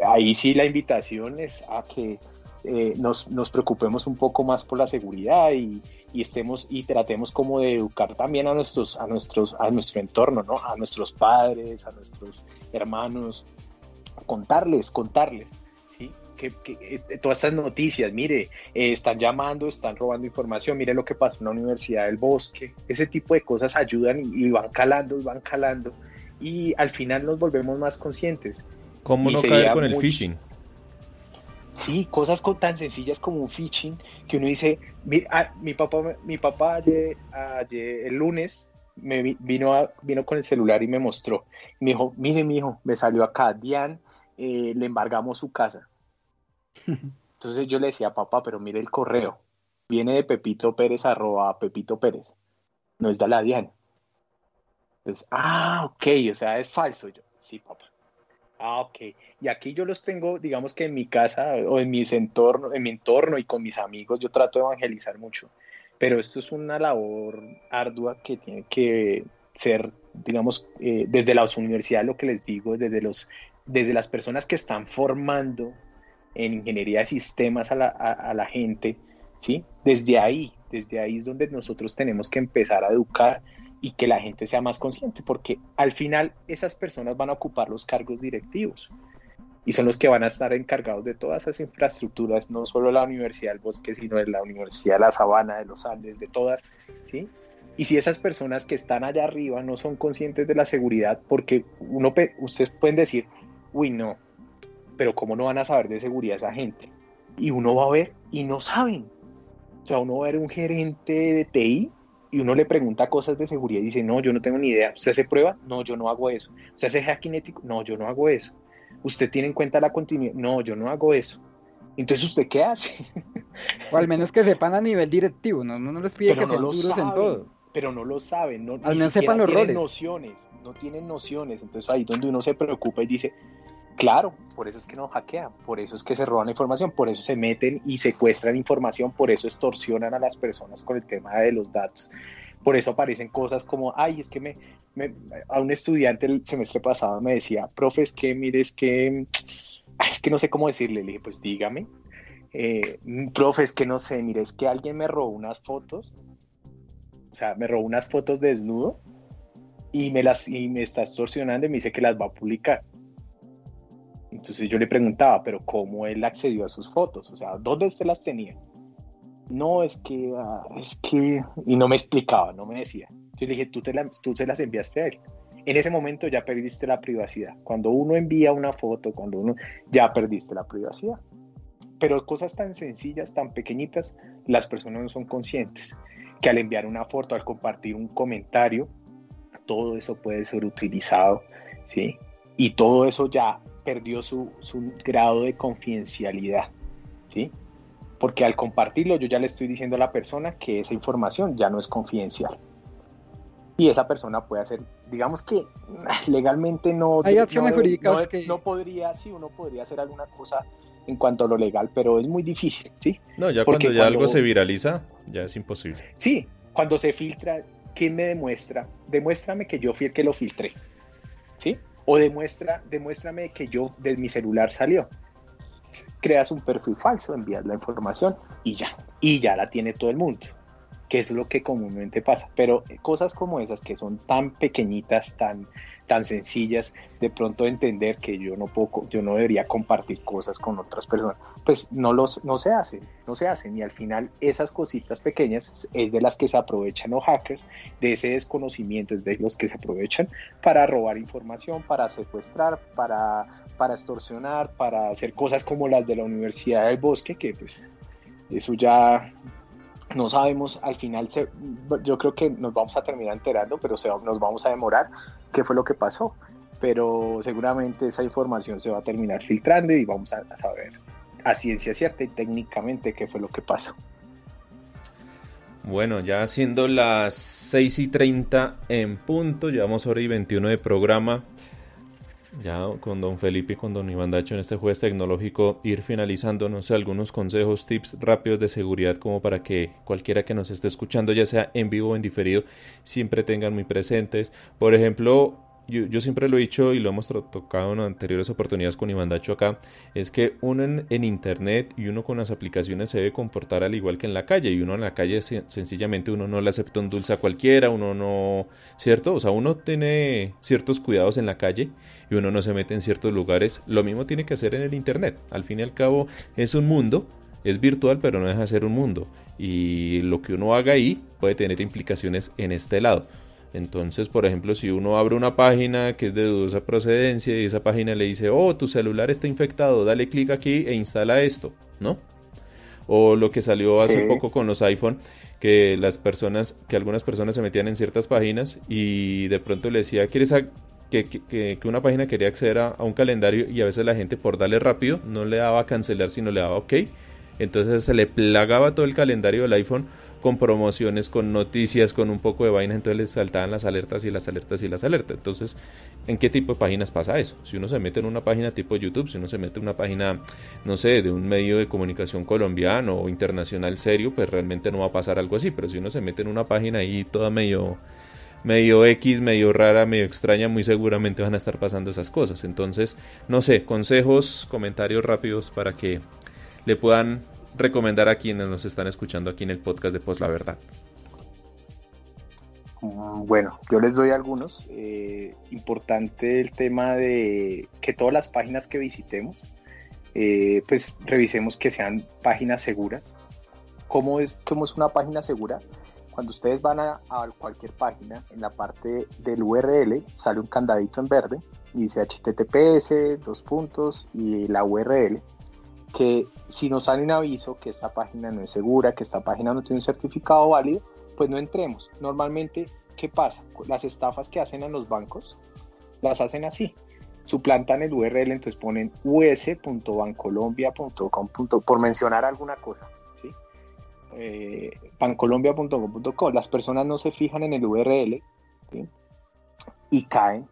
S6: ahí sí la invitación es a que nos preocupemos un poco más por la seguridad y tratemos como de educar también a nuestro entorno, ¿no? A nuestros padres, a nuestros hermanos, contarles, ¿sí? Que todas estas noticias, mire, están llamando, están robando información, mire lo que pasó en la Universidad del Bosque, ese tipo de cosas ayudan y van calando, y al final nos volvemos más conscientes.
S1: ¿Cómo no caer con el phishing?
S6: Sí, cosas tan sencillas como un phishing, que uno dice, mira, mi papá ayer, el lunes, vino con el celular y me mostró. Me dijo, mire, mijo, me salió acá, Dian, le embargamos su casa. Entonces yo le decía, papá, pero mire el correo, viene de Pepito Pérez @ Pepito Pérez, no es de la Dian. Entonces, ok, o sea, es falso. Yo, sí, papá. Ok, y aquí yo los tengo, digamos que en mi casa o en mi entorno y con mis amigos, yo trato de evangelizar mucho, pero esto es una labor ardua que tiene que ser, digamos, desde las universidades, lo que les digo, desde las personas que están formando en ingeniería de sistemas a la gente, ¿sí? Desde ahí es donde nosotros tenemos que empezar a educar y que la gente sea más consciente, porque al final esas personas van a ocupar los cargos directivos y son los que van a estar encargados de todas esas infraestructuras, no solo la Universidad del Bosque, sino de la Universidad de la Sabana, de los Andes, de todas, ¿sí? Y si esas personas que están allá arriba no son conscientes de la seguridad, porque ustedes pueden decir, uy, no, pero ¿cómo no van a saber de seguridad esa gente? Y uno va a ver y no saben. O sea, uno va a ver un gerente de TI y uno le pregunta cosas de seguridad y dice, no, yo no tengo ni idea. ¿Usted hace prueba? No, yo no hago eso. ¿Usted hace hacking ético? No, yo no hago eso. ¿Usted tiene en cuenta la continuidad? No, yo no hago eso. Entonces, ¿usted qué hace?
S5: O al menos que sepan a nivel directivo, no les pide que sean duros en todo.
S6: Pero no lo saben, no,
S5: al menos sepan los roles.
S6: No tienen nociones. Entonces ahí donde uno se preocupa y dice, claro, por eso es que nos hackean, por eso es que se roban la información, por eso se meten y secuestran información, por eso extorsionan a las personas con el tema de los datos. Por eso aparecen cosas como, ay, es que a un estudiante el semestre pasado me decía, profe, es que mire, es que no sé cómo decirle. Le dije, pues dígame. Profe, es que no sé, mire, es que alguien me robó unas fotos, o sea, me robó unas fotos desnudo y me está extorsionando y me dice que las va a publicar. Entonces yo le preguntaba, pero ¿cómo él accedió a sus fotos? O sea, ¿dónde usted las tenía? no, es que, y no me explicaba, no me decía. Yo le dije, tú se las enviaste a él. En ese momento ya perdiste la privacidad. Cuando uno envía una foto, ya perdiste la privacidad. Pero cosas tan sencillas, tan pequeñitas, las personas no son conscientes. Que al enviar una foto, al compartir un comentario, todo eso puede ser utilizado, ¿sí? Y todo eso ya perdió su grado de confidencialidad, ¿sí? Porque al compartirlo yo ya le estoy diciendo a la persona que esa información ya no es confidencial. Y esa persona puede hacer, digamos que legalmente no...
S5: Hay acciones jurídicas que...
S6: uno podría hacer alguna cosa en cuanto a lo legal, pero es muy difícil, ¿sí?
S1: No, ya cuando algo se viraliza, ya es imposible.
S6: Sí, cuando se filtra, ¿quién me demuestra? Demuéstrame que yo fui el que lo filtré, ¿sí? O demuéstrame que de mi celular salió. Creas un perfil falso, envías la información y ya la tiene todo el mundo, que es lo que comúnmente pasa. Pero cosas como esas que son tan pequeñitas, tan sencillas, de pronto entender que yo no debería compartir cosas con otras personas, pues no se hacen, y al final esas cositas pequeñas es de las que se aprovechan los hackers, de ese desconocimiento es de los que se aprovechan para robar información, para secuestrar, para extorsionar, para hacer cosas como las de la Universidad del Bosque, que pues eso ya no sabemos, al final yo creo que nos vamos a terminar enterando, pero nos vamos a demorar qué fue lo que pasó, pero seguramente esa información se va a terminar filtrando y vamos a saber a ciencia cierta y técnicamente qué fue lo que pasó.
S1: Bueno, ya siendo las 6:30 en punto, llevamos hora y 21 de programa. Ya con don Felipe y con don Iván Dacho en este jueves tecnológico ir finalizando, no sé, algunos consejos, tips rápidos de seguridad como para que cualquiera que nos esté escuchando, ya sea en vivo o en diferido, siempre tengan muy presentes. Por ejemplo, yo siempre lo he dicho y lo hemos tocado en anteriores oportunidades con Iván Dacho acá, es que uno en internet y uno con las aplicaciones se debe comportar al igual que en la calle, y uno en la calle sencillamente uno no le acepta un dulce a cualquiera, uno no, ¿cierto? O sea, uno tiene ciertos cuidados en la calle y uno no se mete en ciertos lugares. Lo mismo tiene que hacer en el internet. Al fin y al cabo es un mundo, es virtual, pero no deja de ser un mundo, y lo que uno haga ahí puede tener implicaciones en este lado. Entonces, por ejemplo, si uno abre una página que es de dudosa procedencia y esa página le dice, oh, tu celular está infectado, dale clic aquí e instala esto, ¿no? O lo que salió hace poco con los iPhone, que algunas personas se metían en ciertas páginas y de pronto le decía, ¿quieres que una página quería acceder a un calendario? Y a veces la gente, por darle rápido, no le daba a cancelar, sino le daba OK. Entonces se le plagaba todo el calendario del iPhone con promociones, con noticias, con un poco de vaina. Entonces les saltaban las alertas y las alertas y las alertas. Entonces, ¿en qué tipo de páginas pasa eso? Si uno se mete en una página tipo YouTube, si uno se mete en una página, no sé, de un medio de comunicación colombiano o internacional serio, pues realmente no va a pasar algo así. Pero si uno se mete en una página ahí toda medio X, medio rara, medio extraña, muy seguramente van a estar pasando esas cosas. Entonces, no sé, consejos, comentarios rápidos para que le puedan recomendar a quienes nos están escuchando aquí en el podcast de Post la Verdad.
S6: Bueno, yo les doy algunos. Importante el tema de que todas las páginas que visitemos, pues revisemos que sean páginas seguras. ¿Cómo es una página segura? Cuando ustedes van a cualquier página, en la parte del URL sale un candadito en verde y dice HTTPS, y la URL, que si nos sale un aviso que esta página no es segura, que esta página no tiene un certificado válido, pues no entremos. Normalmente, ¿qué pasa? Las estafas que hacen a los bancos, las hacen así. Suplantan el URL, entonces ponen us.bancolombia.com, por mencionar alguna cosa, ¿sí? bancolombia.com.co. Las personas no se fijan en el URL, ¿sí? Y caen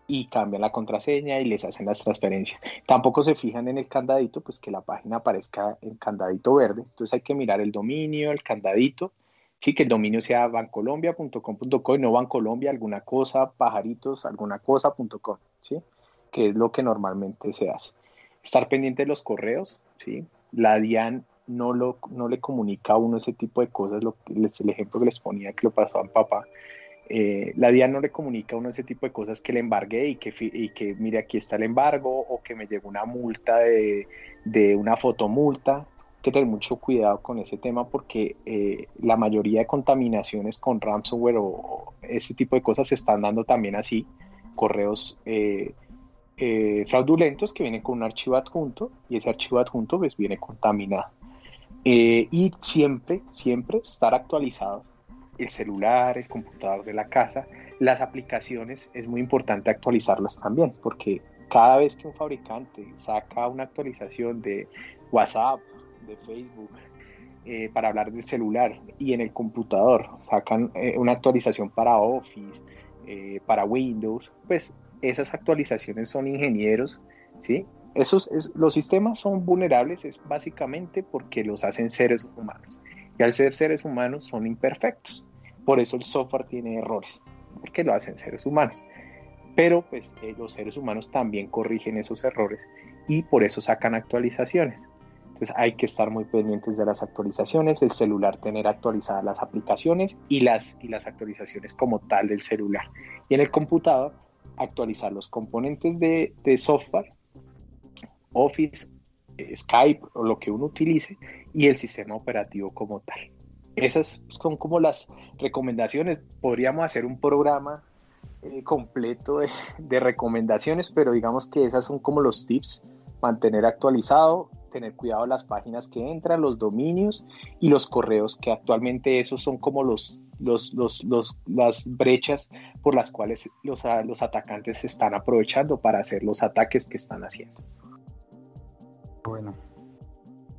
S6: y cambian la contraseña y les hacen las transferencias. Tampoco se fijan en el candadito, pues que la página aparezca en candadito verde. Entonces hay que mirar el dominio, el candadito, sí, que el dominio sea bancolombia.com.co y no Bancolombia alguna cosa, pajaritos, alguna cosa.com, ¿sí? Que es lo que normalmente se hace. Estar pendiente de los correos, ¿sí? La DIAN no le comunica a uno ese tipo de cosas, el ejemplo que les ponía que lo pasó a papá. La DIAN no le comunica a uno ese tipo de cosas, que le embargué y que mire, aquí está el embargo, o que me llegó una multa de una fotomulta. que tener mucho cuidado con ese tema porque la mayoría de contaminaciones con ransomware o ese tipo de cosas se están dando también así, correos fraudulentos que vienen con un archivo adjunto y ese archivo adjunto pues viene contaminado. Y siempre estar actualizados, el celular, el computador de la casa, las aplicaciones, es muy importante actualizarlas también, porque cada vez que un fabricante saca una actualización de WhatsApp, de Facebook, para hablar del celular, y en el computador sacan una actualización para Office, para Windows, pues esas actualizaciones son ingenieros, ¿sí? Los sistemas son vulnerables es básicamente porque los hacen seres humanos, y al ser seres humanos son imperfectos, por eso el software tiene errores, porque lo hacen seres humanos, pero pues los seres humanos también corrigen esos errores y por eso sacan actualizaciones. Entonces hay que estar muy pendientes de las actualizaciones, el celular tener actualizadas las aplicaciones y las actualizaciones como tal del celular, y en el computador actualizar los componentes de software, Office, Skype o lo que uno utilice, y el sistema operativo como tal. Esas son como las recomendaciones. Podríamos hacer un programa completo de recomendaciones, pero digamos que esas son como los tips: mantener actualizado, tener cuidado de las páginas que entran, los dominios y los correos, que actualmente esos son como las brechas por las cuales los atacantes se están aprovechando para hacer los ataques que están haciendo.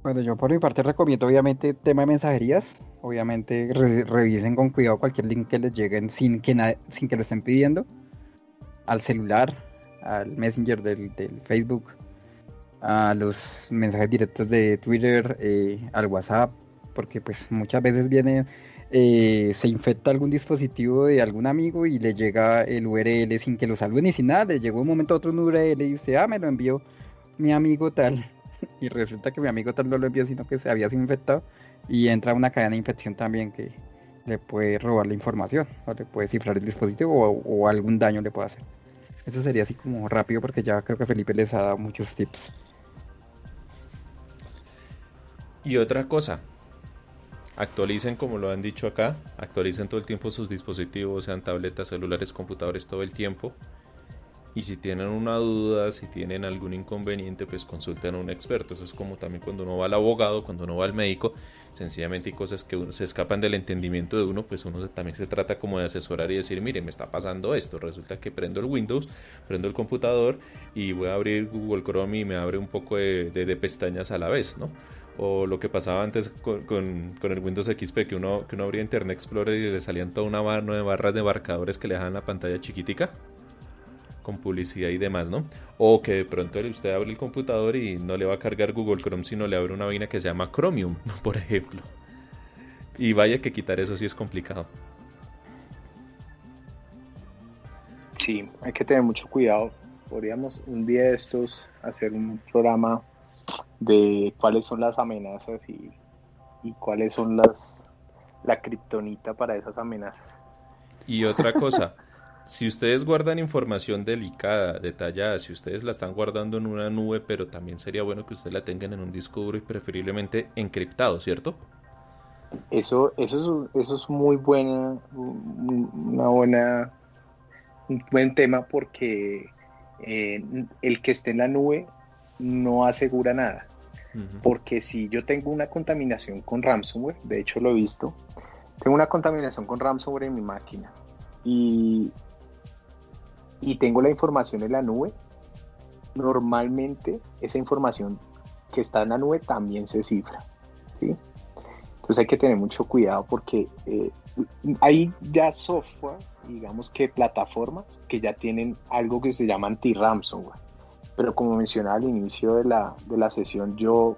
S5: Bueno, yo por mi parte recomiendo obviamente tema de mensajerías. Obviamente revisen con cuidado cualquier link que les lleguen sin que lo estén pidiendo, al celular, al Messenger del Facebook, a los mensajes directos de Twitter, al WhatsApp, porque pues muchas veces se infecta algún dispositivo de algún amigo y le llega el URL sin que lo saluden y sin nada. Le llegó un momento a otro un URL y usted, me lo envió mi amigo tal, y resulta que mi amigo tal no lo envió, sino que se había sido infectado, y entra una cadena de infección también que le puede robar la información, o le puede cifrar el dispositivo, o algún daño le puede hacer. Eso sería así como rápido, porque ya creo que Felipe les ha dado muchos tips.
S1: Y otra cosa, actualicen, como lo han dicho acá, actualicen todo el tiempo sus dispositivos, sean tabletas, celulares, computadores, todo el tiempo. Y si tienen una duda, si tienen algún inconveniente, pues consulten a un experto. Eso es como también cuando uno va al abogado, cuando uno va al médico. Sencillamente hay cosas que se escapan del entendimiento de uno, pues uno también se trata como de asesorar y decir, mire, me está pasando esto. Resulta que prendo el Windows, prendo el computador y voy a abrir Google Chrome y me abre un poco de pestañas a la vez, ¿no? O lo que pasaba antes con el Windows XP, que uno abría Internet Explorer y le salían toda una mano de barras de marcadores que le dejaban la pantalla chiquitica, con publicidad y demás, ¿no? O que de pronto usted abre el computador y no le va a cargar Google Chrome, sino le abre una vaina que se llama Chromium, por ejemplo. Y vaya que quitar eso sí es complicado.
S6: Sí, hay que tener mucho cuidado. Podríamos un día de estos hacer un programa de cuáles son las amenazas y cuáles son la kriptonita para esas amenazas.
S1: Y otra cosa, si ustedes guardan información delicada, detallada, si ustedes la están guardando en una nube, pero también sería bueno que ustedes la tengan en un disco duro y preferiblemente encriptado, ¿cierto?
S6: Eso es muy buena, un buen tema, porque el que esté en la nube no asegura nada. Uh-huh. Porque si yo tengo una contaminación con ransomware, de hecho lo he visto, tengo una contaminación con ransomware en mi máquina y tengo la información en la nube, normalmente esa información que está en la nube también se cifra, ¿sí? Entonces hay que tener mucho cuidado, porque hay ya software, digamos que plataformas que ya tienen algo que se llama anti-ransomware, pero como mencionaba al inicio de la sesión, yo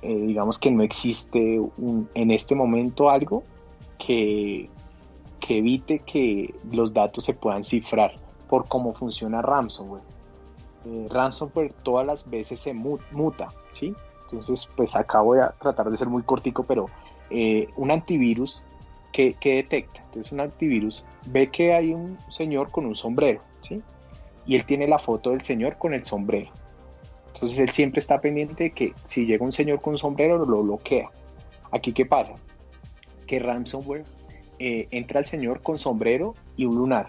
S6: digamos que no existe en este momento algo que evite que los datos se puedan cifrar por cómo funciona ransomware. Ransomware todas las veces se muta, ¿sí? Entonces, pues acá voy a tratar de ser muy cortico, pero un antivirus que detecta. Entonces, un antivirus ve que hay un señor con un sombrero, ¿sí? Y él tiene la foto del señor con el sombrero. Entonces él siempre está pendiente de que si llega un señor con sombrero lo bloquea. Aquí, ¿qué pasa? Que ransomware entra el señor con sombrero y un lunar,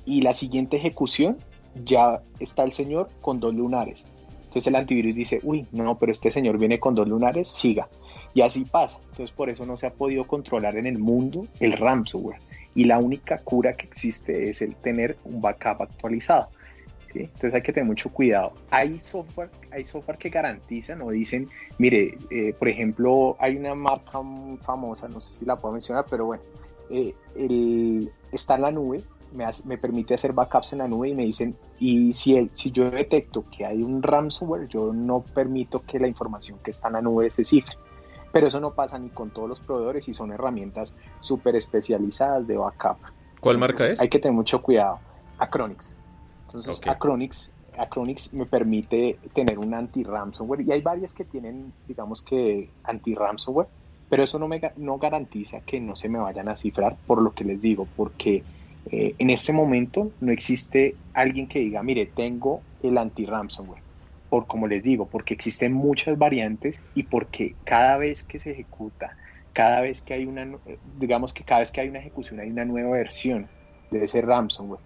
S6: y la siguiente ejecución ya está el señor con 2 lunares. Entonces el antivirus dice, uy, no, pero este señor viene con 2 lunares, siga. Y así pasa. Entonces por eso no se ha podido controlar en el mundo el ransomware. Y la única cura que existe es el tener un backup actualizado. ¿Sí? Entonces hay que tener mucho cuidado. Hay software que garantizan o dicen, mire, por ejemplo, hay una marca muy famosa, no sé si la puedo mencionar, pero bueno, está en la nube, me permite hacer backups en la nube y me dicen, y si yo detecto que hay un ransomware, yo no permito que la información que está en la nube se cifre. Pero eso no pasa ni con todos los proveedores y son herramientas súper especializadas de backup.
S1: ¿Cuál
S6: Entonces,
S1: marca es?
S6: Hay que tener mucho cuidado. Acronix. Entonces,
S1: Okay.
S6: Acronix me permite tener un anti-ransomware, y hay varias que tienen, digamos que anti-ransomware, pero eso no garantiza que no se me vayan a cifrar, por lo que les digo, porque en este momento no existe alguien que diga, mire, tengo el anti-ransomware. Como les digo, porque existen muchas variantes y porque cada vez que se ejecuta, cada vez que hay cada vez que hay una ejecución hay una nueva versión de ese ransomware.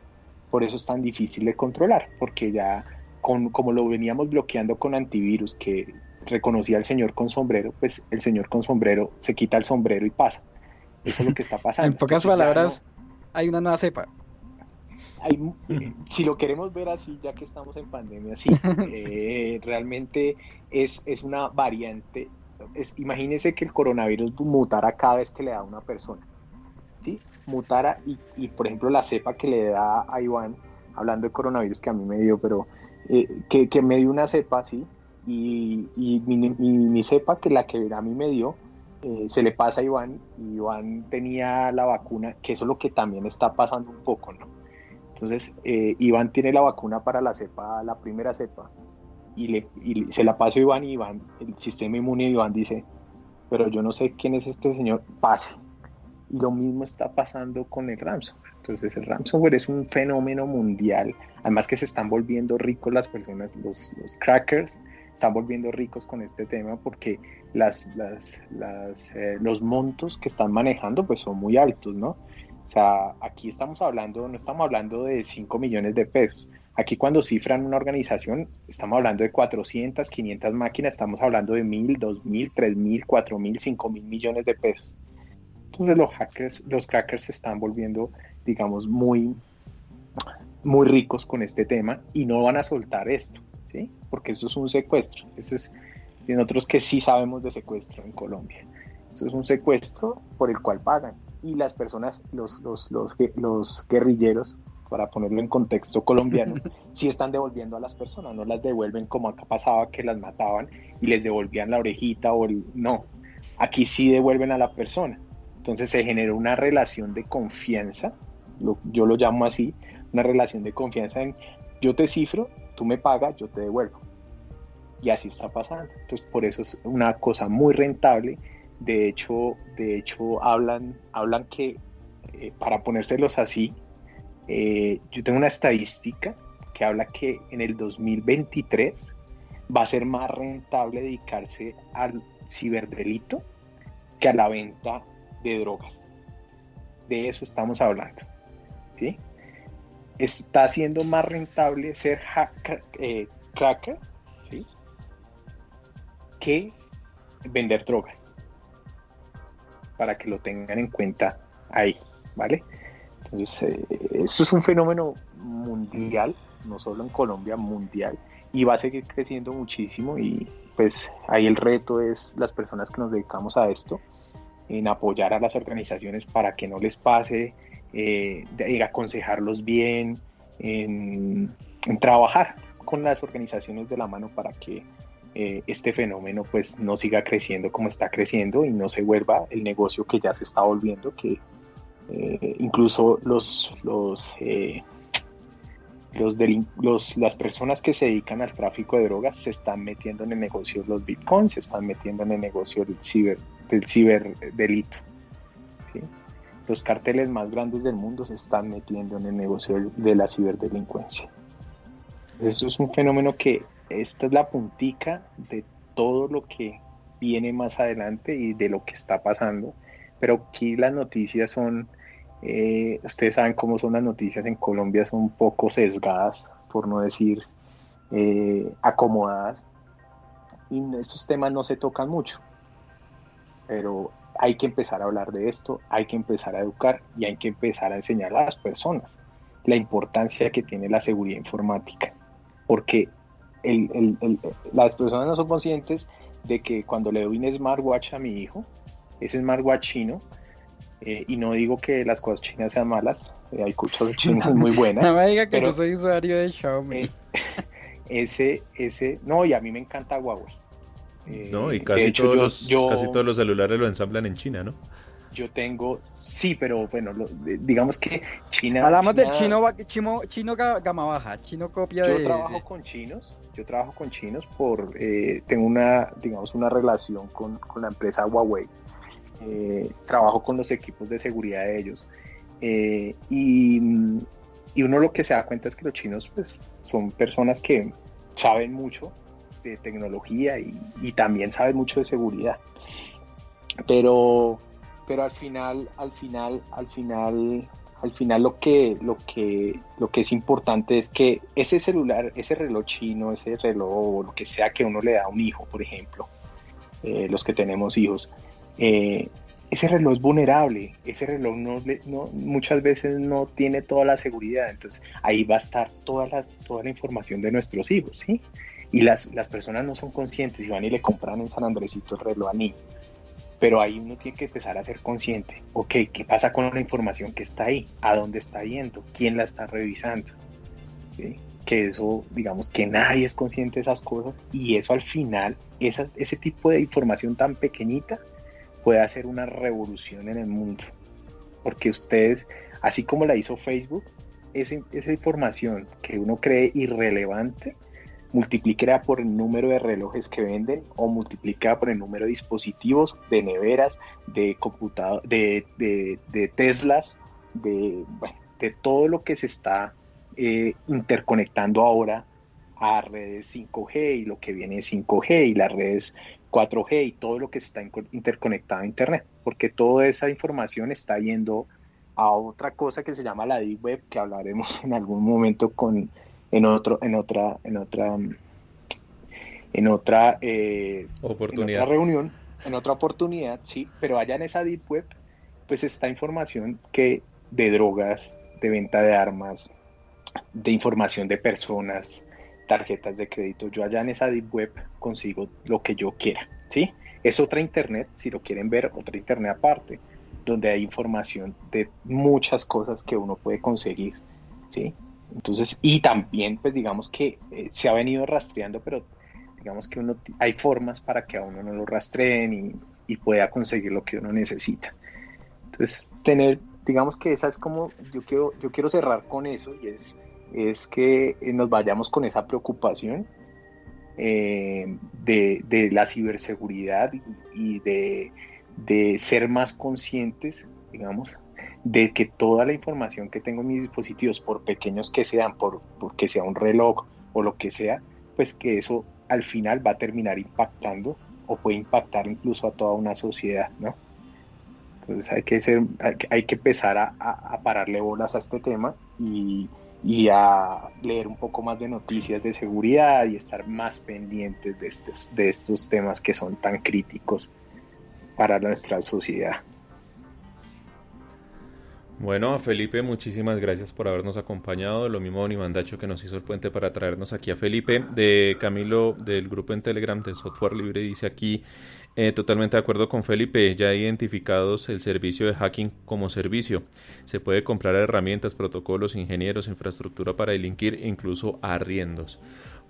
S6: Por eso es tan difícil de controlar, porque ya como lo veníamos bloqueando con antivirus, que reconocía al señor con sombrero, pues el señor con sombrero se quita el sombrero y pasa. Eso es lo que está pasando.
S5: En pocas
S6: Entonces,
S5: palabras, hay una nueva cepa.
S6: Si lo queremos ver así, ya que estamos en pandemia, sí, realmente es una variante. Imagínense que el coronavirus mutara cada vez que le da a una persona, ¿sí? Mutara y por ejemplo la cepa que le da a Iván, hablando de coronavirus que a mí me dio, pero que me dio una cepa, ¿sí? Y mi cepa, que la que a mí me dio, se le pasa a Iván, y Iván tenía la vacuna, que eso es lo que también está pasando un poco, ¿no? Entonces, Iván tiene la vacuna para la cepa, la primera cepa, y se la pasó a Iván, y Iván, el sistema inmune de Iván dice, pero yo no sé quién es este señor, pase. Y lo mismo está pasando con el ransomware. Entonces, el ransomware es un fenómeno mundial, además que se están volviendo ricos las personas, los crackers, están volviendo ricos con este tema porque los montos que están manejando pues son muy altos, ¿no? O sea, aquí no estamos hablando de 5 millones de pesos. Aquí cuando cifran una organización, estamos hablando de 400, 500 máquinas, estamos hablando de 1.000, 2.000, 3.000, 4.000, 5.000 millones de pesos. Entonces los crackers se están volviendo, digamos, muy, muy ricos con este tema y no van a soltar esto, ¿sí? Porque eso es un secuestro. Y nosotros que sí sabemos de secuestro en Colombia. Eso es un secuestro por el cual pagan. Y las personas, los guerrilleros, para ponerlo en contexto colombiano, sí están devolviendo a las personas, no las devuelven como acá pasaba, que las mataban y les devolvían la orejita no, aquí sí devuelven a la persona. Entonces se generó una relación de confianza, yo lo llamo así, una relación de confianza en yo te cifro, tú me pagas, yo te devuelvo. Y así está pasando. Entonces por eso es una cosa muy rentable. De hecho hablan que, para ponérselos así, yo tengo una estadística que habla que en el 2023 va a ser más rentable dedicarse al ciberdelito que a la venta de drogas. De eso estamos hablando, ¿sí? Está siendo más rentable ser cracker, ¿sí?, que vender drogas, para que lo tengan en cuenta ahí, ¿vale? Entonces, esto es un fenómeno mundial, no solo en Colombia, mundial, y va a seguir creciendo muchísimo. Y pues ahí el reto es las personas que nos dedicamos a esto, en apoyar a las organizaciones para que no les pase, de aconsejarlos bien, en trabajar con las organizaciones de la mano para que este fenómeno pues no siga creciendo como está creciendo y no se vuelva el negocio que ya se está volviendo, que incluso las personas que se dedican al tráfico de drogas se están metiendo en el negocio de los bitcoins, se están metiendo en el negocio del ciberdelito, ¿sí? Los carteles más grandes del mundo se están metiendo en el negocio de la ciberdelincuencia. Eso es un fenómeno que esta es la puntica de todo lo que viene más adelante y de lo que está pasando, pero aquí las noticias son, ustedes saben cómo son las noticias en Colombia, son un poco sesgadas, por no decir acomodadas, y esos temas no se tocan mucho, pero hay que empezar a hablar de esto, hay que empezar a educar y hay que empezar a enseñar a las personas la importancia que tiene la seguridad informática, porque las personas no son conscientes de que cuando le doy un smartwatch a mi hijo, ese smartwatch chino, y no digo que las cosas chinas sean malas, hay cosas chinas muy buenas.
S5: No me diga que
S6: pero,
S5: yo soy usuario de Xiaomi.
S6: No, y a mí me encanta Huawei.
S1: No, y casi,
S6: hecho,
S1: casi todos los celulares lo ensamblan en China, ¿no?
S6: Yo tengo, sí, pero bueno, digamos que China...
S5: Hablamos del chino gama baja, chino copia
S6: Yo trabajo con chinos por... tengo una relación con la empresa Huawei. Trabajo con los equipos de seguridad de ellos. Y uno lo que se da cuenta es que los chinos pues, son personas que saben mucho de tecnología y también saben mucho de seguridad. Pero al final lo que es importante es que ese celular, ese reloj chino, ese reloj o lo que sea que uno le da a un hijo, por ejemplo, los que tenemos hijos, ese reloj es vulnerable, ese reloj muchas veces no tiene toda la seguridad, entonces ahí va a estar toda la información de nuestros hijos, ¿sí? Y las personas no son conscientes y van y le compran en San Andresito el reloj a niño. Pero ahí uno tiene que empezar a ser consciente. Ok, ¿qué pasa con la información que está ahí? ¿A dónde está yendo? ¿Quién la está revisando? ¿Sí? Que eso, digamos, que nadie es consciente de esas cosas y eso al final, ese tipo de información tan pequeñita puede hacer una revolución en el mundo. Porque ustedes, así como la hizo Facebook, esa información que uno cree irrelevante, multiplíquela por el número de relojes que venden o multiplíquela por el número de dispositivos, de neveras, de computadores, de Teslas, de todo lo que se está interconectando ahora a redes 5G y lo que viene es 5G y las redes 4G y todo lo que se está interconectado a Internet, porque toda esa información está yendo a otra cosa que se llama la Deep Web, que hablaremos en algún momento en otra reunión, en otra oportunidad, sí, pero allá en esa Deep Web, pues está información de drogas, de venta de armas, de información de personas, tarjetas de crédito. Yo allá en esa Deep Web consigo lo que yo quiera, ¿sí? Es otra internet, si lo quieren ver, otra internet aparte, donde hay información de muchas cosas que uno puede conseguir, ¿sí? Entonces, y también, pues digamos que se ha venido rastreando, pero digamos que hay formas para que a uno no lo rastreen y pueda conseguir lo que uno necesita. Entonces, digamos que esa es como, yo quiero cerrar con eso, y es que nos vayamos con esa preocupación de la ciberseguridad y de ser más conscientes, digamos, de que toda la información que tengo en mis dispositivos, por pequeños que sean, porque sea un reloj o lo que sea, pues que eso al final va a terminar impactando o puede impactar incluso a toda una sociedad, ¿no? Entonces hay que empezar a pararle bolas a este tema y a leer un poco más de noticias de seguridad y estar más pendientes de estos temas que son tan críticos para nuestra sociedad.
S1: Bueno, Felipe, muchísimas gracias por habernos acompañado. Lo mismo Don Iván Dacho, que nos hizo el puente para traernos aquí a Felipe. De Camilo, del grupo en Telegram de Software Libre, dice aquí, totalmente de acuerdo con Felipe, ya identificados el servicio de hacking como servicio. Se puede comprar herramientas, protocolos, ingenieros, infraestructura para delinquir, incluso arriendos.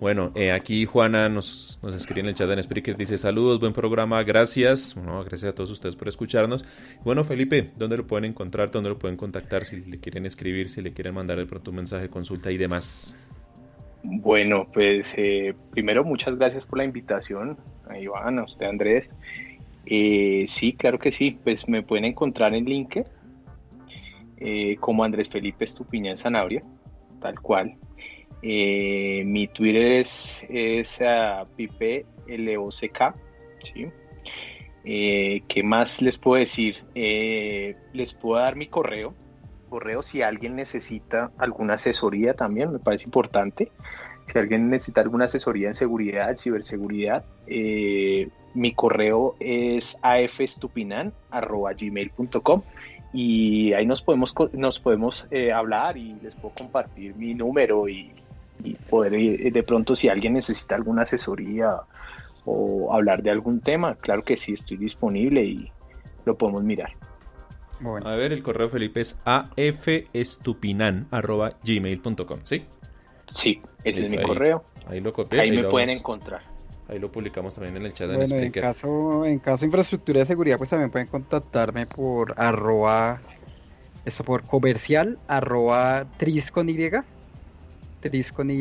S1: Bueno, aquí Juana nos escribe en el chat de Spreaker, dice saludos, buen programa, gracias. Bueno, gracias a todos ustedes por escucharnos. Bueno, Felipe, ¿dónde lo pueden encontrar? ¿Dónde lo pueden contactar? Si le quieren escribir, si le quieren mandar de pronto un mensaje, consulta y demás.
S6: Bueno, pues primero muchas gracias por la invitación, a Iván, a usted Andrés. Sí, claro que sí, pues me pueden encontrar en LinkedIn como Andrés Felipe Estupiñán Sanabria, tal cual. Mi Twitter es Pipe LOCK, ¿sí? ¿Qué más les puedo decir? Les puedo dar mi correo si alguien necesita alguna asesoría también, me parece importante. Si alguien necesita alguna asesoría en seguridad, ciberseguridad, mi correo es afestupinan@gmail.com y ahí nos podemos hablar y les puedo compartir mi número y poder de pronto, si alguien necesita alguna asesoría o hablar de algún tema, claro que sí, estoy disponible y lo podemos mirar.
S5: Bueno,
S1: A ver, el correo Felipe es afestupinan@gmail.com, ¿sí?
S6: Sí, ese es mi
S1: Listo,
S6: correo.
S1: Ahí lo copié.
S6: Ahí me
S1: lo
S6: pueden
S1: vamos-
S6: encontrar.
S1: Ahí lo publicamos también en el chat en
S5: bueno, en
S1: Spreaker.
S5: caso de infraestructura de seguridad, pues también pueden contactarme por por comercial, tris con y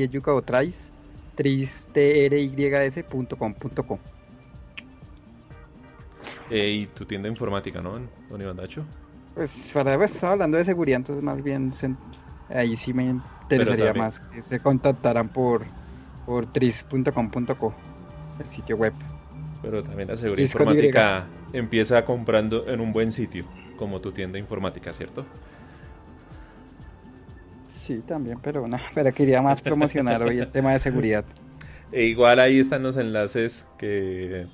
S5: yuca o trys.com.co.
S1: Y tu tienda informática, ¿no, don Iván Dacho?
S5: Pues estaba hablando de seguridad, entonces más bien ahí sí me interesaría
S1: también-
S5: más que se contactaran por tris.com.co, el sitio web.
S1: Pero también la seguridad
S5: Disco con
S1: informática empieza comprando en un buen sitio, como tu tienda informática, ¿cierto?
S5: Sí, también, pero quería más promocionar hoy el tema de seguridad.
S1: E igual ahí están los enlaces que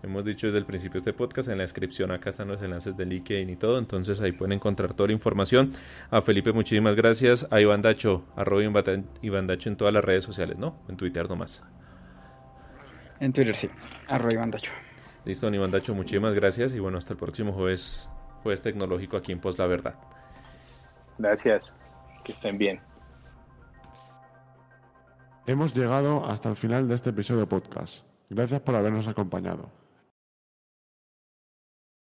S1: hemos dicho desde el principio de este podcast. En la descripción acá están los enlaces de LinkedIn y todo. Entonces ahí pueden encontrar toda la información. A Felipe, muchísimas gracias. A Iván Dacho, @Iván Dacho en todas las redes sociales, ¿no? En Twitter nomás.
S5: En Twitter sí, @Ivandacho.
S1: Listo, don Iván Dacho, muchísimas gracias. Y bueno, hasta el próximo jueves tecnológico aquí en Post La Verdad.
S6: Gracias, que estén bien.
S7: Hemos llegado hasta el final de este episodio podcast. Gracias por habernos acompañado.